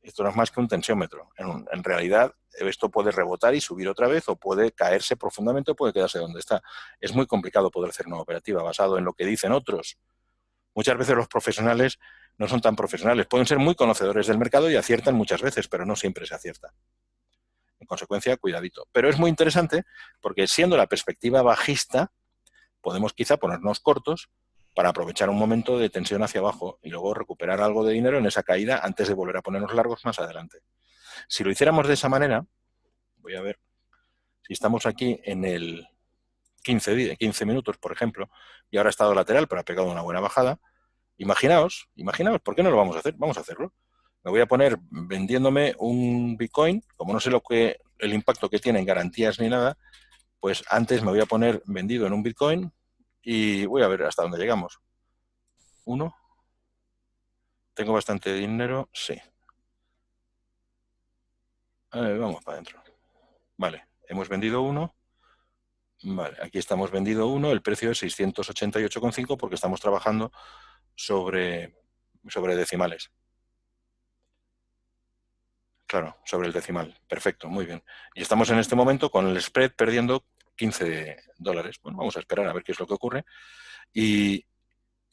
Esto no es más que un tensiómetro. En realidad, esto puede rebotar y subir otra vez, o puede caerse profundamente, o puede quedarse donde está. Es muy complicado poder hacer una operativa basado en lo que dicen otros. Muchas veces los profesionales no son tan profesionales. Pueden ser muy conocedores del mercado y aciertan muchas veces, pero no siempre se acierta. En consecuencia, cuidadito. Pero es muy interesante porque siendo la perspectiva bajista, podemos quizá ponernos cortos para aprovechar un momento de tensión hacia abajo y luego recuperar algo de dinero en esa caída antes de volver a ponernos largos más adelante. Si lo hiciéramos de esa manera, voy a ver, si estamos aquí en el 15 minutos, por ejemplo, y ahora ha estado lateral, pero ha pegado una buena bajada, imaginaos, ¿por qué no lo vamos a hacer? Vamos a hacerlo. Me voy a poner vendiéndome un Bitcoin, como no sé el impacto que tiene en garantías ni nada, pues antes me voy a poner vendido en un Bitcoin y voy a ver hasta dónde llegamos. ¿Uno? ¿Tengo bastante dinero? Sí. Vamos para adentro. Vale, hemos vendido uno. Vale, aquí estamos vendido uno. El precio es 688,5 porque estamos trabajando sobre decimales. Claro, sobre el decimal. Perfecto, muy bien. Y estamos en este momento con el spread perdiendo 15 dólares. Bueno, vamos a esperar a ver qué es lo que ocurre. Y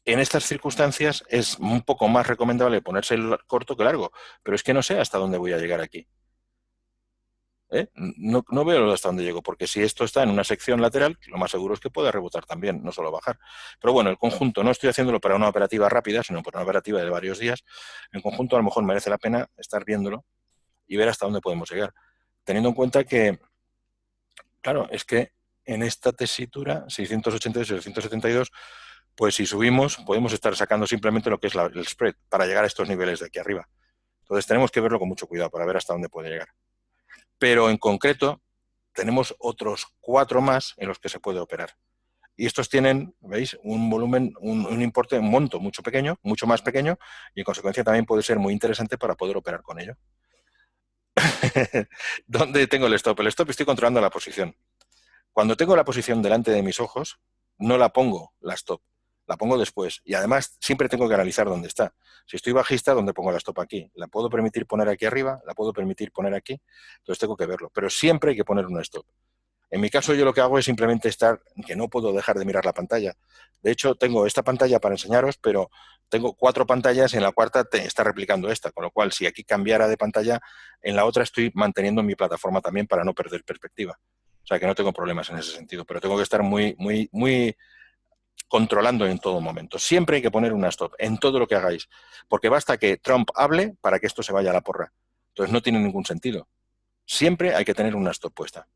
en estas circunstancias es un poco más recomendable ponerse el corto que largo, pero es que no sé hasta dónde voy a llegar aquí. No veo hasta dónde llego, porque si esto está en una sección lateral, lo más seguro es que pueda rebotar también, no solo bajar. Pero bueno, el conjunto, no estoy haciéndolo para una operativa rápida, sino para una operativa de varios días. En conjunto, a lo mejor merece la pena estar viéndolo y ver hasta dónde podemos llegar. Teniendo en cuenta que, claro, es que en esta tesitura, 688 y 672, pues si subimos, podemos estar sacando simplemente lo que es el spread para llegar a estos niveles de aquí arriba. Entonces tenemos que verlo con mucho cuidado para ver hasta dónde puede llegar. Pero en concreto tenemos otros 4 más en los que se puede operar. Y estos tienen, ¿veis? Un volumen, un importe, un monto mucho pequeño, mucho más pequeño, y en consecuencia también puede ser muy interesante para poder operar con ello. ¿Dónde tengo el stop? El stop estoy controlando la posición. Cuando tengo la posición delante de mis ojos, no la pongo la stop, la pongo después. Y además siempre tengo que analizar dónde está. Si estoy bajista, ¿dónde pongo la stop? Aquí. ¿La puedo permitir poner aquí arriba? ¿La puedo permitir poner aquí? Entonces tengo que verlo. Pero siempre hay que poner una stop. En mi caso, yo lo que hago es simplemente estar, que no puedo dejar de mirar la pantalla. De hecho, tengo esta pantalla para enseñaros, pero tengo 4 pantallas y en la cuarta está replicando esta, con lo cual, si aquí cambiara de pantalla, en la otra estoy manteniendo mi plataforma también para no perder perspectiva. O sea, que no tengo problemas en ese sentido, pero tengo que estar muy controlando en todo momento. Siempre hay que poner una stop en todo lo que hagáis, porque basta que Trump hable para que esto se vaya a la porra. Entonces, no tiene ningún sentido. Siempre hay que tener una stop puesta.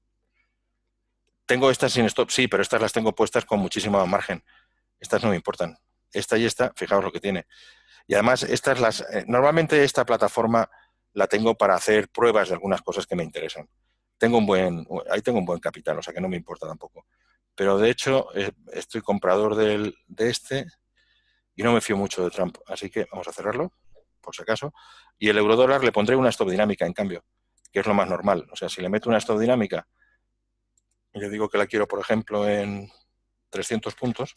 ¿Tengo estas sin stop? Sí, pero estas las tengo puestas con muchísimo margen. Estas no me importan. Esta y esta, fijaos lo que tiene. Y además, normalmente esta plataforma la tengo para hacer pruebas de algunas cosas que me interesan. Ahí tengo un buen capital, o sea que no me importa tampoco. Pero de hecho, estoy comprador de este y no me fío mucho de Trump. Así que vamos a cerrarlo, por si acaso. Y el eurodólar le pondré una stop dinámica, en cambio, que es lo más normal. O sea, si le meto una stop dinámica, yo digo que la quiero, por ejemplo, en 300 puntos,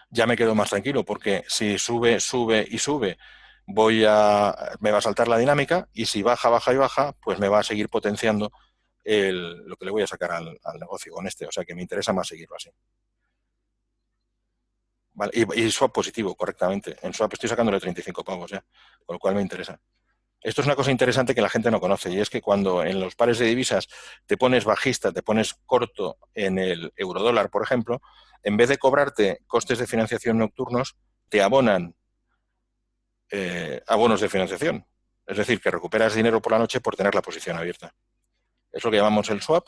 ya me quedo más tranquilo, porque si sube, sube y sube, me va a saltar la dinámica, y si baja, baja y baja, pues me va a seguir potenciando lo que le voy a sacar al negocio con este. O sea que me interesa más seguirlo así. Vale, y swap positivo, correctamente. En swap estoy sacándole 35 pavos ya, con lo cual me interesa. Esto es una cosa interesante que la gente no conoce, y es que cuando en los pares de divisas te pones bajista, te pones corto en el eurodólar, por ejemplo, en vez de cobrarte costes de financiación nocturnos, te abonan abonos de financiación. Es decir, que recuperas dinero por la noche por tener la posición abierta. Es lo que llamamos el swap,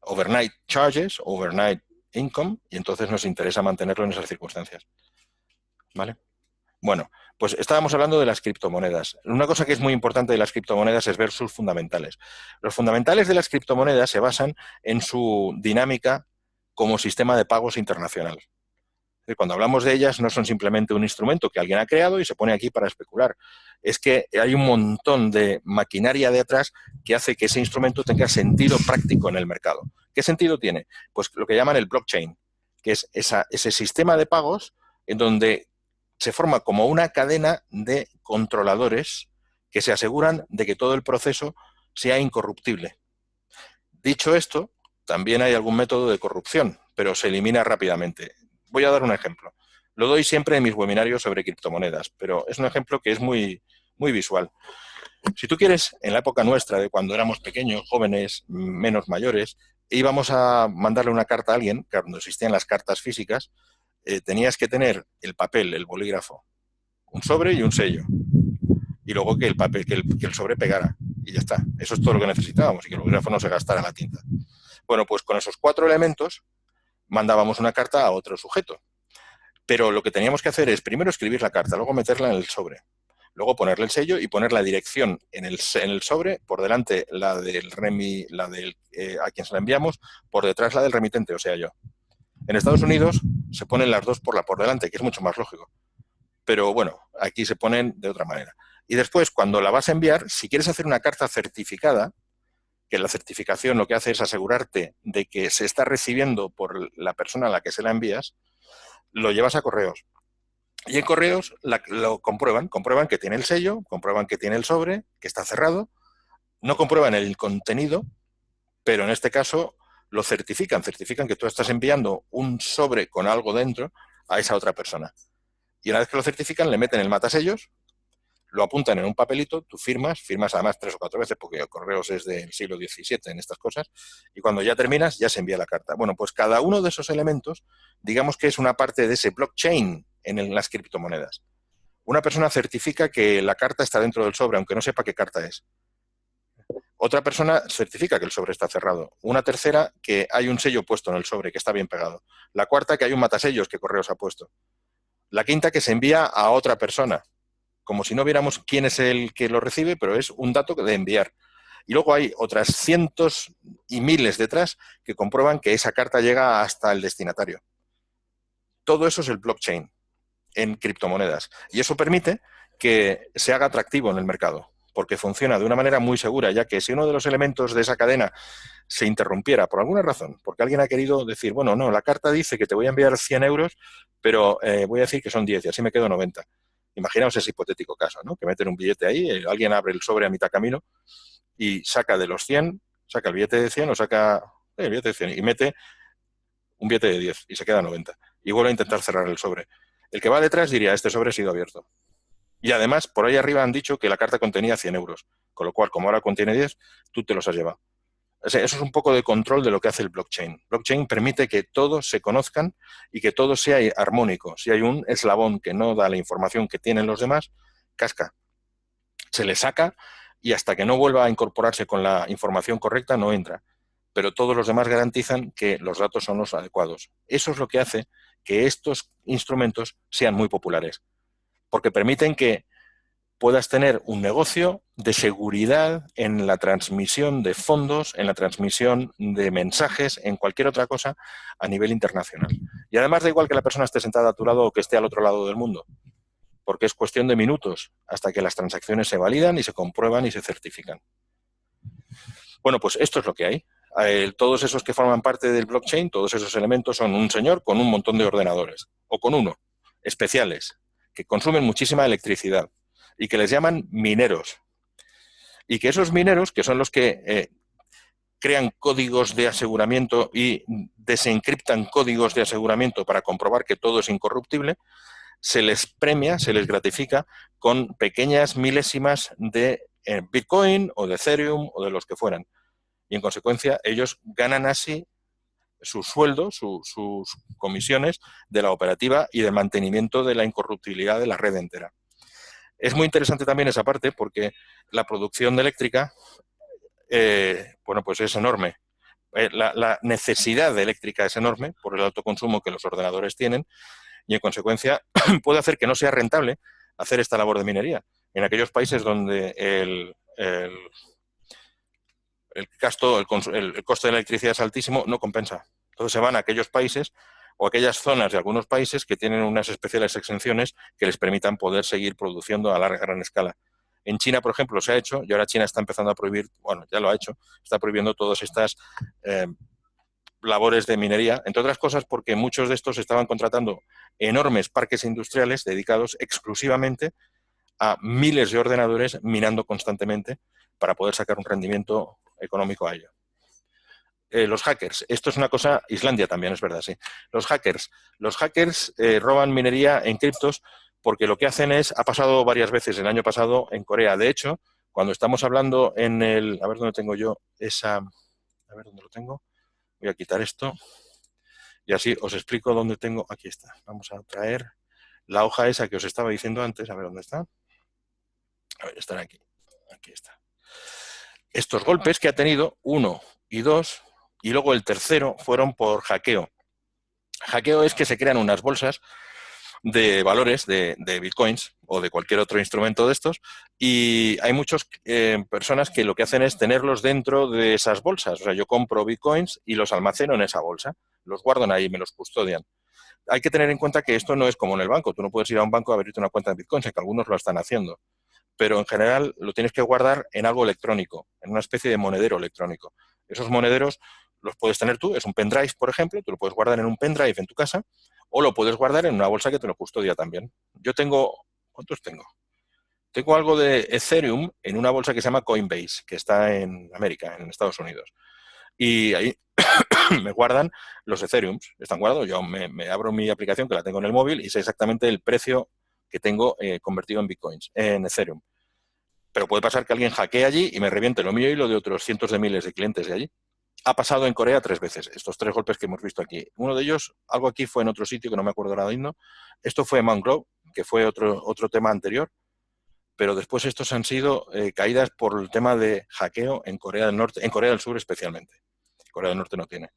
overnight charges, overnight income, y entonces nos interesa mantenerlo en esas circunstancias. ¿Vale? Bueno, pues estábamos hablando de las criptomonedas. Una cosa que es muy importante de las criptomonedas es ver sus fundamentales. Los fundamentales de las criptomonedas se basan en su dinámica como sistema de pagos internacional. Cuando hablamos de ellas, no son simplemente un instrumento que alguien ha creado y se pone aquí para especular. Es que hay un montón de maquinaria detrás que hace que ese instrumento tenga sentido práctico en el mercado. ¿Qué sentido tiene? Pues lo que llaman el blockchain, que es ese sistema de pagos en donde se forma como una cadena de controladores que se aseguran de que todo el proceso sea incorruptible. Dicho esto, también hay algún método de corrupción, pero se elimina rápidamente. Voy a dar un ejemplo. Lo doy siempre en mis webinarios sobre criptomonedas, pero es un ejemplo que es muy visual. Si tú quieres, en la época nuestra, de cuando éramos pequeños, jóvenes, menos mayores, íbamos a mandarle una carta a alguien, cuando existían las cartas físicas, tenías que tener el papel, el bolígrafo, un sobre y un sello. Y luego que el sobre pegara. Y ya está. Eso es todo lo que necesitábamos, y que el bolígrafo no se gastara la tinta. Bueno, pues con esos 4 elementos mandábamos una carta a otro sujeto. Pero lo que teníamos que hacer es primero escribir la carta, luego meterla en el sobre, luego ponerle el sello y poner la dirección en el sobre, por delante la del a quien se la enviamos, por detrás la del remitente, o sea, yo. En Estados Unidos se ponen las dos por delante, que es mucho más lógico. Pero bueno, aquí se ponen de otra manera. Y después, cuando la vas a enviar, si quieres hacer una carta certificada, que la certificación lo que hace es asegurarte de que se está recibiendo por la persona a la que se la envías, lo llevas a correos. Y en correos lo comprueban que tiene el sello, comprueban que tiene el sobre, que está cerrado, no comprueban el contenido, pero en este caso lo certifican que tú estás enviando un sobre con algo dentro a esa otra persona. Y una vez que lo certifican, le meten el matasellos, lo apuntan en un papelito, tú firmas además 3 o 4 veces, porque el correos es del siglo XVII en estas cosas, y cuando ya terminas, ya se envía la carta. Bueno, pues cada uno de esos elementos, digamos que es una parte de ese blockchain en las criptomonedas. Una persona certifica que la carta está dentro del sobre, aunque no sepa qué carta es. Otra persona certifica que el sobre está cerrado. Una tercera, que hay un sello puesto en el sobre, que está bien pegado. La cuarta, que hay un matasellos que correos ha puesto. La quinta, que se envía a otra persona, como si no viéramos quién es el que lo recibe, pero es un dato de enviar. Y luego hay otras cientos y miles detrás que comprueban que esa carta llega hasta el destinatario. Todo eso es el blockchain en criptomonedas. Y eso permite que se haga atractivo en el mercado, porque funciona de una manera muy segura, ya que si uno de los elementos de esa cadena se interrumpiera por alguna razón, porque alguien ha querido decir, bueno, no, la carta dice que te voy a enviar 100 euros, pero voy a decir que son 10 y así me quedo 90. Imaginaos ese hipotético caso, ¿no? Que meten un billete ahí, alguien abre el sobre a mitad camino y saca de los 100, saca el billete de 100 o saca el billete de 100 y mete un billete de 10 y se queda 90. Y vuelve a intentar cerrar el sobre. El que va detrás diría, este sobre ha sido abierto. Y además, por ahí arriba han dicho que la carta contenía 100 euros, con lo cual, como ahora contiene 10, tú te los has llevado. O sea, eso es un poco de control de lo que hace el blockchain. Blockchain permite que todos se conozcan y que todo sea armónico. Si hay un eslabón que no da la información que tienen los demás, casca. Se le saca y hasta que no vuelva a incorporarse con la información correcta no entra. Pero todos los demás garantizan que los datos son los adecuados. Eso es lo que hace que estos instrumentos sean muy populares, porque permiten que puedas tener un negocio de seguridad en la transmisión de fondos, en la transmisión de mensajes, en cualquier otra cosa a nivel internacional. Y además da igual que la persona esté sentada a tu lado o que esté al otro lado del mundo, porque es cuestión de minutos hasta que las transacciones se validan y se comprueban y se certifican. Bueno, pues esto es lo que hay. Todos esos que forman parte del blockchain, todos esos elementos son un señor con un montón de ordenadores, o con uno, especiales, que consumen muchísima electricidad y que les llaman mineros. Y que esos mineros, que son los que crean códigos de aseguramiento y desencriptan códigos de aseguramiento para comprobar que todo es incorruptible, se les premia, se les gratifica con pequeñas milésimas de Bitcoin o de Ethereum o de los que fueran. Y en consecuencia ellos ganan así su sueldo, sus comisiones de la operativa y del mantenimiento de la incorruptibilidad de la red entera. Es muy interesante también esa parte porque la producción eléctrica, bueno, pues es enorme. La necesidad eléctrica es enorme por el alto consumo que los ordenadores tienen y en consecuencia puede hacer que no sea rentable hacer esta labor de minería. En aquellos países donde el coste de la electricidad es altísimo, no compensa. Entonces se van a aquellos países o aquellas zonas de algunos países que tienen unas especiales exenciones que les permitan poder seguir produciendo a gran escala. En China, por ejemplo, se ha hecho, y ahora China está empezando a prohibir, bueno, ya lo ha hecho, está prohibiendo todas estas labores de minería, entre otras cosas porque muchos de estos estaban contratando enormes parques industriales dedicados exclusivamente a miles de ordenadores minando constantemente para poder sacar un rendimiento económico a ello. Los hackers, esto es una cosa, Islandia también es verdad, sí. Los hackers roban minería en criptos porque lo que hacen ha pasado varias veces el año pasado en Corea. De hecho, cuando estamos hablando en el, a ver dónde tengo yo esa, a ver dónde lo tengo, voy a quitar esto y así os explico dónde tengo, aquí está. Vamos a traer la hoja esa que os estaba diciendo antes, a ver dónde está. A ver, están aquí, aquí está. Estos golpes que ha tenido, 1 y 2, y luego el tercero fueron por hackeo. Hackeo es que se crean unas bolsas de valores de bitcoins o de cualquier otro instrumento de estos y hay muchas personas que lo que hacen es tenerlos dentro de esas bolsas. O sea, yo compro bitcoins y los almaceno en esa bolsa, los guardan ahí, me los custodian. Hay que tener en cuenta que esto no es como en el banco. Tú no puedes ir a un banco a abrirte una cuenta de bitcoins, que algunos lo están haciendo. Pero en general lo tienes que guardar en algo electrónico, en una especie de monedero electrónico. Esos monederos los puedes tener tú, es un pendrive, por ejemplo, tú lo puedes guardar en un pendrive en tu casa o lo puedes guardar en una bolsa que te lo custodia también. Yo tengo, ¿cuántos tengo? Tengo algo de Ethereum en una bolsa que se llama Coinbase, que está en América, en Estados Unidos. Y ahí me guardan los Ethereum, están guardados. Yo me abro mi aplicación, que la tengo en el móvil, y sé exactamente el precio que tengo convertido en Bitcoins, en Ethereum. Pero puede pasar que alguien hackee allí y me reviente lo mío y lo de otros cientos de miles de clientes de allí. Ha pasado en Corea 3 veces, estos 3 golpes que hemos visto aquí. Uno de ellos, algo aquí fue en otro sitio que no me acuerdo ahora mismo. Esto fue Mt. Grove, que fue otro tema anterior. Pero después estos han sido caídas por el tema de hackeo en Corea del Norte, en Corea del Sur especialmente. Corea del Norte no tiene.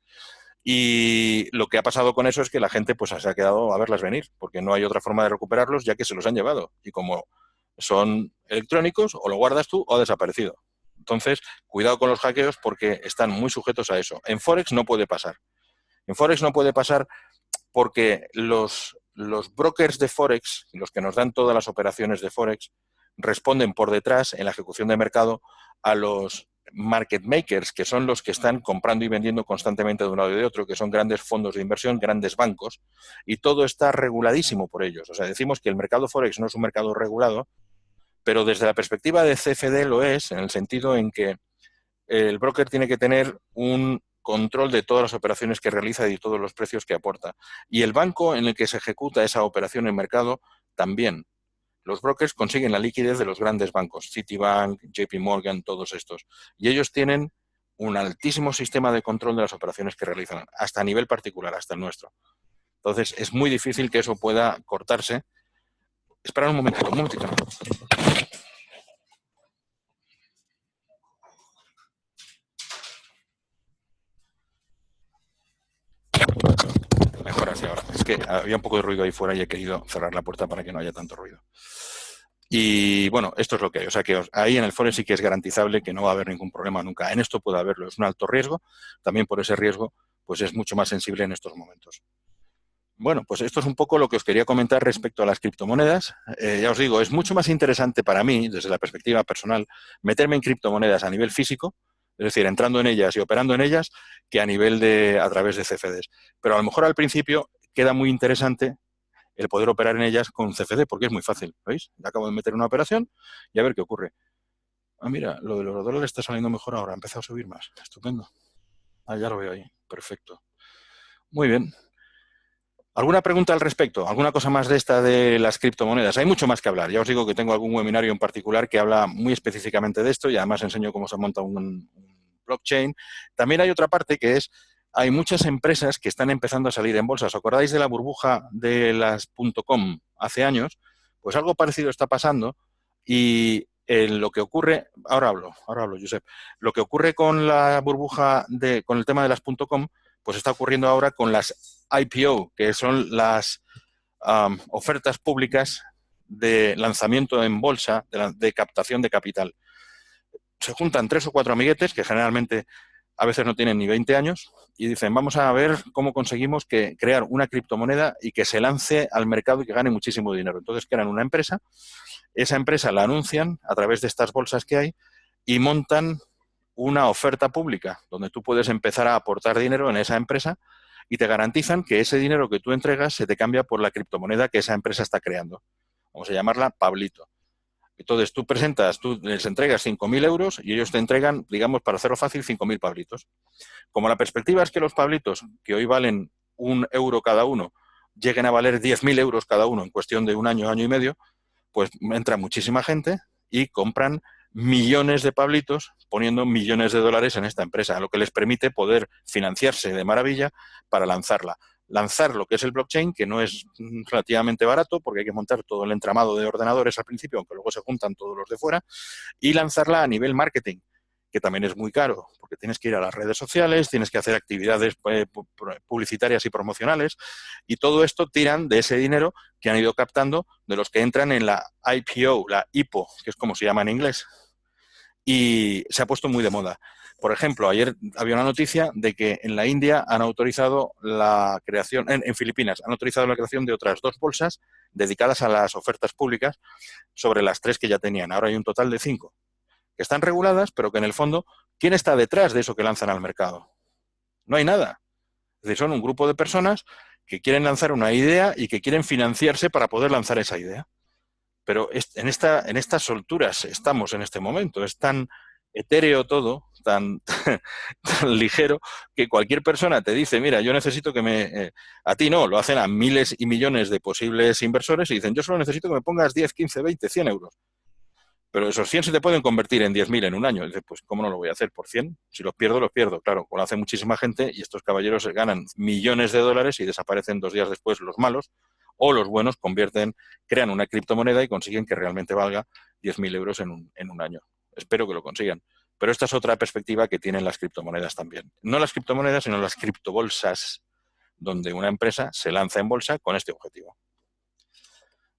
Y lo que ha pasado con eso es que la gente pues se ha quedado a verlas venir, porque no hay otra forma de recuperarlos ya que se los han llevado. Y como son electrónicos, o lo guardas tú o ha desaparecido. Entonces, cuidado con los hackeos porque están muy sujetos a eso. En Forex no puede pasar. En Forex no puede pasar porque los brokers de Forex, los que nos dan todas las operaciones de Forex, responden por detrás en la ejecución de mercado a los market makers, que son los que están comprando y vendiendo constantemente de un lado y de otro, que son grandes fondos de inversión, grandes bancos, y todo está reguladísimo por ellos. O sea, decimos que el mercado Forex no es un mercado regulado, pero desde la perspectiva de CFD lo es, en el sentido en que el broker tiene que tener un control de todas las operaciones que realiza y todos los precios que aporta. Y el banco en el que se ejecuta esa operación en mercado también. Los brokers consiguen la liquidez de los grandes bancos, Citibank, JP Morgan, todos estos. Y ellos tienen un altísimo sistema de control de las operaciones que realizan, hasta a nivel particular, hasta el nuestro. Entonces, es muy difícil que eso pueda cortarse. Esperad un momentito, un momentito. Mejor así ahora. Es que había un poco de ruido ahí fuera y he querido cerrar la puerta para que no haya tanto ruido. Y bueno, esto es lo que hay. O sea que ahí en el Forex sí que es garantizable que no va a haber ningún problema nunca. En esto puede haberlo. Es un alto riesgo. También por ese riesgo, pues es mucho más sensible en estos momentos. Bueno, pues esto es un poco lo que os quería comentar respecto a las criptomonedas. Ya os digo, es mucho más interesante para mí, desde la perspectiva personal, meterme en criptomonedas a nivel físico, es decir, entrando en ellas y operando en ellas, que a través de CFDs. Pero a lo mejor al principio queda muy interesante el poder operar en ellas con CFD, porque es muy fácil, ¿veis? Acabo de meter una operación y a ver qué ocurre. Ah, mira, lo de los dólares está saliendo mejor ahora, ha empezado a subir más. Estupendo. Ah, ya lo veo ahí. Perfecto. Muy bien. ¿Alguna pregunta al respecto? ¿Alguna cosa más de esta de las criptomonedas? Hay mucho más que hablar. Ya os digo que tengo algún webinario en particular que habla muy específicamente de esto y además enseño cómo se monta un blockchain. También hay otra parte que es, hay muchas empresas que están empezando a salir en bolsa. ¿Os acordáis de la burbuja de las .com hace años? Pues algo parecido está pasando y lo que ocurre, ahora hablo, Josep, lo que ocurre con la burbuja, con el tema de las .com, pues está ocurriendo ahora con las IPO, que son las ofertas públicas de lanzamiento en bolsa, de captación de capital. Se juntan 3 o 4 amiguetes, que generalmente a veces no tienen ni 20 años, y dicen, vamos a ver cómo conseguimos crear una criptomoneda y que se lance al mercado y que gane muchísimo dinero. Entonces crean una empresa, esa empresa la anuncian a través de estas bolsas que hay y montan una oferta pública donde tú puedes empezar a aportar dinero en esa empresa y te garantizan que ese dinero que tú entregas se te cambia por la criptomoneda que esa empresa está creando. Vamos a llamarla Pablito. Entonces tú les entregas 5.000 euros y ellos te entregan, digamos, para hacerlo fácil, 5.000 Pablitos. Como la perspectiva es que los Pablitos, que hoy valen 1 euro cada uno, lleguen a valer 10.000 euros cada uno en cuestión de un año, año y medio, pues entra muchísima gente y compran millones de Pablitos poniendo millones de dólares en esta empresa, lo que les permite poder financiarse de maravilla para lanzarla. Lanzar lo que es el blockchain, que no es relativamente barato porque hay que montar todo el entramado de ordenadores al principio, aunque luego se juntan todos los de fuera, y lanzarla a nivel marketing, que también es muy caro, porque tienes que ir a las redes sociales, tienes que hacer actividades publicitarias y promocionales, y todo esto tiran de ese dinero que han ido captando de los que entran en la IPO, la IPO, que es como se llama en inglés. Y se ha puesto muy de moda. Por ejemplo, ayer había una noticia de que en la India han autorizado la creación, en Filipinas, han autorizado la creación de otras 2 bolsas dedicadas a las ofertas públicas sobre las 3 que ya tenían. Ahora hay un total de 5 que están reguladas, pero que en el fondo, ¿quién está detrás de eso que lanzan al mercado? No hay nada. Es decir, son un grupo de personas que quieren lanzar una idea y que quieren financiarse para poder lanzar esa idea. Pero en estas solturas estamos en este momento. Es tan etéreo todo, tan ligero, que cualquier persona te dice, mira, yo necesito que a ti no, lo hacen a miles y millones de posibles inversores y dicen, yo solo necesito que me pongas 10, 15, 20, 100 euros. Pero esos 100 se te pueden convertir en 10.000 en un año. Dices, pues, ¿cómo no lo voy a hacer por 100? Si los pierdo, los pierdo. Claro, lo hace muchísima gente y estos caballeros ganan millones de dólares y desaparecen 2 días después los malos, o los buenos crean una criptomoneda y consiguen que realmente valga 10.000 euros en un año. Espero que lo consigan. Pero esta es otra perspectiva que tienen las criptomonedas también. No las criptomonedas, sino las criptobolsas, donde una empresa se lanza en bolsa con este objetivo.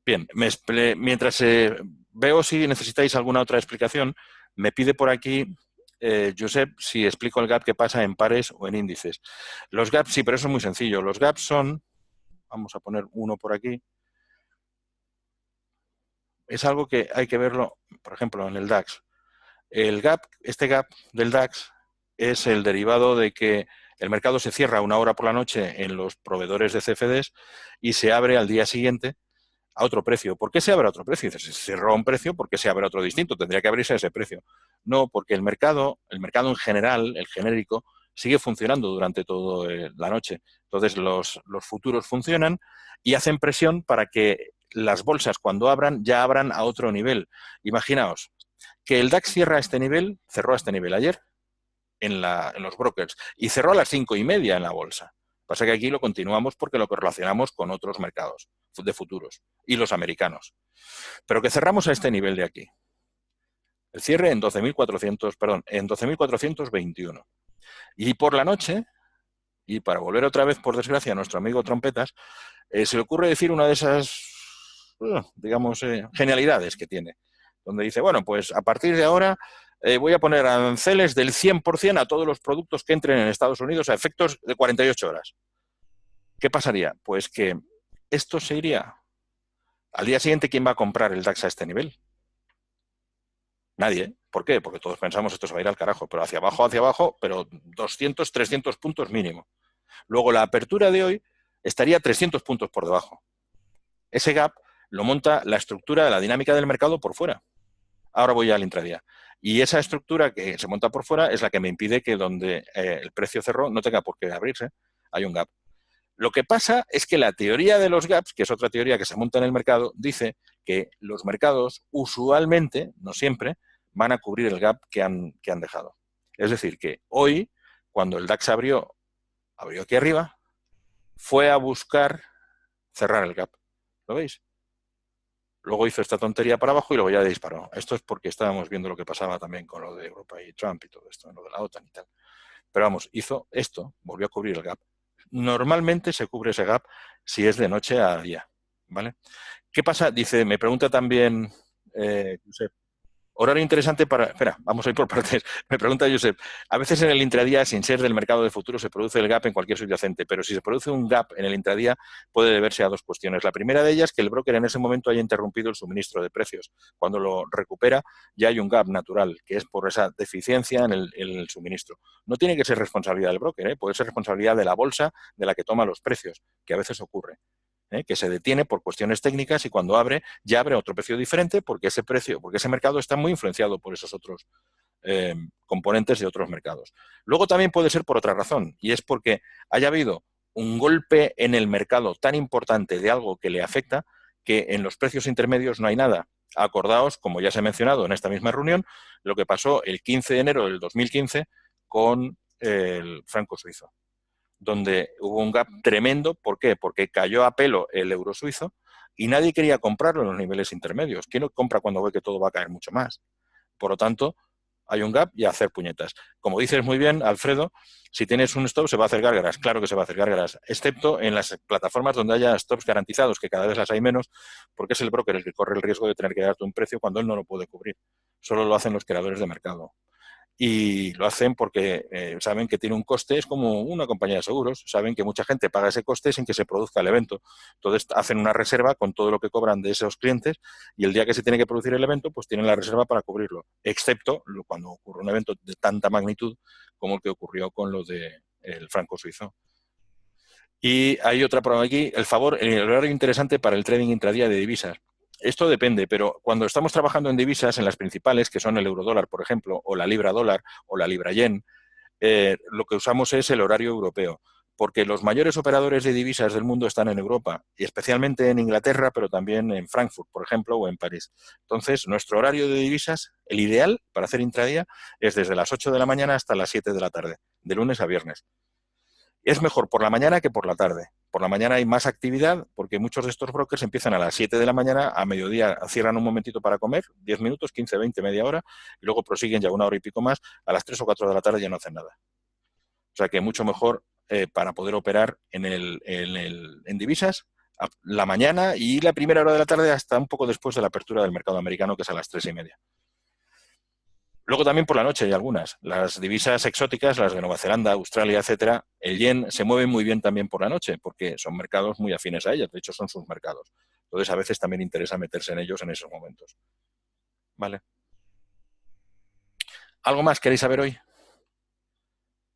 Bien, mientras veo si necesitáis alguna otra explicación. Me pide por aquí, Josep, si explico el gap que pasa en pares o en índices. Los gaps, sí, pero eso es muy sencillo. Los gaps son, vamos a poner uno por aquí, es algo que hay que verlo, por ejemplo, en el DAX. Este gap del DAX es el derivado de que el mercado se cierra una hora por la noche en los proveedores de CFDs y se abre al día siguiente a otro precio. ¿Por qué se abre a otro precio? Si se cerró a un precio, ¿por qué se abre a otro distinto? Tendría que abrirse a ese precio. No, porque el mercado en general, el genérico, sigue funcionando durante toda la noche. Entonces los futuros funcionan y hacen presión para que las bolsas cuando abran ya abran a otro nivel. Imaginaos que el DAX cerró a este nivel ayer en los brokers y cerró a las 5:30 en la bolsa. Pasa que aquí lo continuamos porque lo correlacionamos con otros mercados de futuros y los americanos. Pero que cerramos a este nivel de aquí. El cierre en 12.421. Y por la noche, y para volver otra vez, por desgracia, a nuestro amigo Trompetas, se le ocurre decir una de esas, digamos, genialidades que tiene, donde dice, bueno, pues a partir de ahora voy a poner aranceles del 100% a todos los productos que entren en Estados Unidos a efectos de 48 horas. ¿Qué pasaría? Pues que esto se iría. Al día siguiente, ¿quién va a comprar el DAX a este nivel? Nadie. ¿Por qué? Porque todos pensamos esto se va a ir al carajo, pero hacia abajo, pero 200, 300 puntos mínimo. Luego la apertura de hoy estaría 300 puntos por debajo. Ese gap lo monta la estructura de la dinámica del mercado por fuera. Ahora voy al intradía. Y esa estructura que se monta por fuera es la que me impide que donde el precio cerró no tenga por qué abrirse. Hay un gap. Lo que pasa es que la teoría de los gaps, que es otra teoría que se monta en el mercado, dice que los mercados usualmente, no siempre, van a cubrir el gap que han dejado. Es decir, que hoy, cuando el DAX abrió aquí arriba, fue a buscar cerrar el gap. ¿Lo veis? Luego hizo esta tontería para abajo y luego ya disparó. Esto es porque estábamos viendo lo que pasaba también con lo de Europa y Trump y todo esto, lo de la OTAN y tal. Pero vamos, hizo esto, volvió a cubrir el gap. Normalmente se cubre ese gap si es de noche a día, ¿vale? ¿Qué pasa? Dice, me pregunta también Josep, horario interesante para... Espera, vamos a ir por partes. Me pregunta Josep, a veces en el intradía, sin ser del mercado de futuro, se produce el gap en cualquier subyacente, pero si se produce un gap en el intradía, puede deberse a dos cuestiones. La primera de ellas, que el broker en ese momento haya interrumpido el suministro de precios. Cuando lo recupera, ya hay un gap natural, que es por esa deficiencia en el suministro. No tiene que ser responsabilidad del broker, puede ser responsabilidad de la bolsa de la que toma los precios, que a veces ocurre. Que se detiene por cuestiones técnicas y cuando abre, ya abre a otro precio diferente porque ese mercado está muy influenciado por esos otros componentes de otros mercados. Luego también puede ser por otra razón, y es porque haya habido un golpe en el mercado tan importante de algo que le afecta que en los precios intermedios no hay nada. Acordaos, como ya se ha mencionado en esta misma reunión, lo que pasó el 15 de enero del 2015 con el franco suizo, donde hubo un gap tremendo. ¿Por qué? Porque cayó a pelo el euro suizo y nadie quería comprarlo en los niveles intermedios. ¿Quién lo compra cuando ve que todo va a caer mucho más? Por lo tanto, hay un gap y a hacer puñetas. Como dices muy bien, Alfredo, si tienes un stop se va a hacer gárgaras. Claro que se va a hacer gárgaras, excepto en las plataformas donde haya stops garantizados, que cada vez las hay menos, porque es el broker el que corre el riesgo de tener que darte un precio cuando él no lo puede cubrir. Solo lo hacen los creadores de mercado. Y lo hacen porque saben que tiene un coste, es como una compañía de seguros, saben que mucha gente paga ese coste sin que se produzca el evento. Entonces hacen una reserva con todo lo que cobran de esos clientes y el día que se tiene que producir el evento, pues tienen la reserva para cubrirlo, excepto cuando ocurre un evento de tanta magnitud como el que ocurrió con lo del franco suizo. Y hay otra por aquí, el horario interesante para el trading intradía de divisas. Esto depende, pero cuando estamos trabajando en divisas, en las principales, que son el eurodólar, por ejemplo, o la libra dólar, o la libra yen, lo que usamos es el horario europeo, porque los mayores operadores de divisas del mundo están en Europa, y especialmente en Inglaterra, pero también en Frankfurt, por ejemplo, o en París. Entonces, nuestro horario de divisas, el ideal para hacer intradía, es desde las 8 de la mañana hasta las 7 de la tarde, de lunes a viernes. Es mejor por la mañana que por la tarde. Por la mañana hay más actividad porque muchos de estos brokers empiezan a las 7 de la mañana, a mediodía cierran un momentito para comer, 10 minutos, 15, 20, media hora, y luego prosiguen ya una hora y pico más, a las 3 o 4 de la tarde ya no hacen nada. O sea que mucho mejor para poder operar en divisas la mañana y la primera hora de la tarde hasta un poco después de la apertura del mercado americano, que es a las 3:30. Luego también por la noche hay algunas. Las divisas exóticas, las de Nueva Zelanda, Australia, etcétera, el yen se mueve muy bien también por la noche porque son mercados muy afines a ellas. De hecho, son sus mercados. Entonces, a veces también interesa meterse en ellos en esos momentos. ¿Vale? ¿Algo más queréis saber hoy?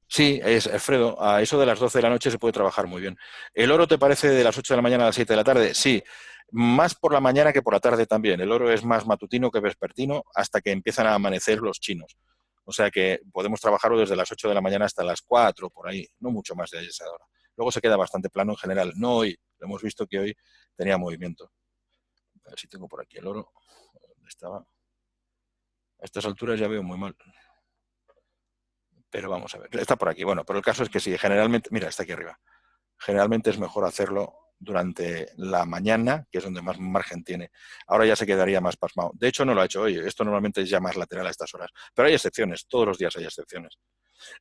Sí, es Alfredo, a eso de las 12 de la noche se puede trabajar muy bien. ¿El oro te parece de las 8 de la mañana a las 7 de la tarde? Sí, más por la mañana que por la tarde también. El oro es más matutino que vespertino hasta que empiezan a amanecer los chinos. O sea que podemos trabajarlo desde las 8 de la mañana hasta las 4, por ahí, no mucho más de esa hora. Luego se queda bastante plano en general. No hoy, lo hemos visto que hoy tenía movimiento. A ver si tengo por aquí el oro. ¿Dónde estaba? A estas alturas ya veo muy mal. Pero vamos a ver, está por aquí. Bueno, pero el caso es que sí, generalmente, mira, está aquí arriba. Generalmente es mejor hacerlo durante la mañana, que es donde más margen tiene. Ahora ya se quedaría más pasmado. De hecho, no lo ha hecho hoy. Esto normalmente es ya más lateral a estas horas. Pero hay excepciones, todos los días hay excepciones.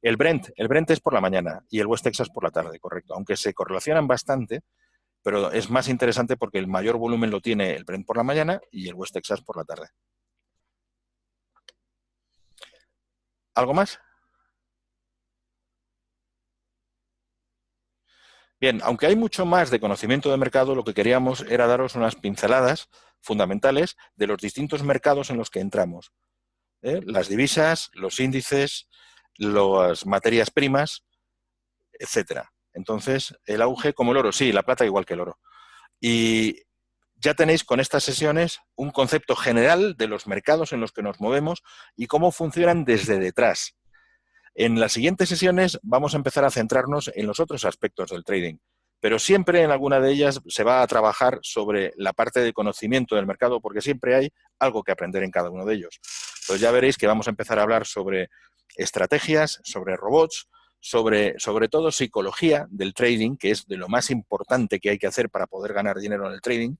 El Brent es por la mañana y el West Texas por la tarde, correcto. Aunque se correlacionan bastante, pero es más interesante porque el mayor volumen lo tiene el Brent por la mañana y el West Texas por la tarde. ¿Algo más? Bien, aunque hay mucho más de conocimiento de mercado, lo que queríamos era daros unas pinceladas fundamentales de los distintos mercados en los que entramos. Las divisas, los índices, las materias primas, etcétera. Entonces, el auge como el oro, sí, la plata igual que el oro. Y ya tenéis con estas sesiones un concepto general de los mercados en los que nos movemos y cómo funcionan desde detrás. En las siguientes sesiones vamos a empezar a centrarnos en los otros aspectos del trading, pero siempre en alguna de ellas se va a trabajar sobre la parte de conocimiento del mercado porque siempre hay algo que aprender en cada uno de ellos. Entonces ya veréis que vamos a empezar a hablar sobre estrategias, sobre robots, sobre todo psicología del trading, que es de lo más importante que hay que hacer para poder ganar dinero en el trading,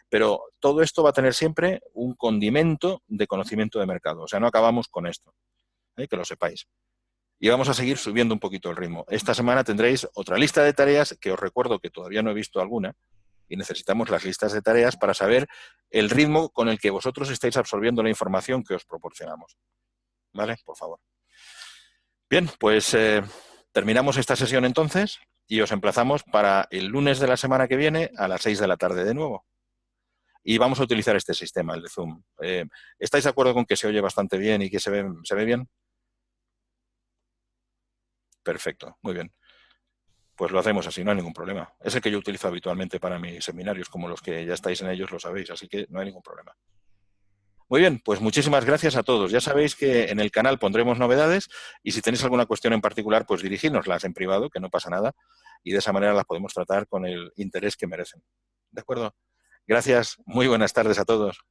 pero todo esto va a tener siempre un condimento de conocimiento de mercado. O sea, no acabamos con esto, que lo sepáis. Y vamos a seguir subiendo un poquito el ritmo. Esta semana tendréis otra lista de tareas que os recuerdo que todavía no he visto alguna y necesitamos las listas de tareas para saber el ritmo con el que vosotros estáis absorbiendo la información que os proporcionamos. ¿Vale? Por favor. Bien, pues terminamos esta sesión entonces y os emplazamos para el lunes de la semana que viene a las 6 de la tarde de nuevo. Y vamos a utilizar este sistema, el de Zoom. ¿Estáis de acuerdo con que se oye bastante bien y que se ve bien? Perfecto, muy bien. Pues lo hacemos así, no hay ningún problema. Es el que yo utilizo habitualmente para mis seminarios, como los que ya estáis en ellos lo sabéis, así que no hay ningún problema. Muy bien, pues muchísimas gracias a todos. Ya sabéis que en el canal pondremos novedades y si tenéis alguna cuestión en particular, pues dirigírnoslas en privado, que no pasa nada, y de esa manera las podemos tratar con el interés que merecen. ¿De acuerdo? Gracias, muy buenas tardes a todos.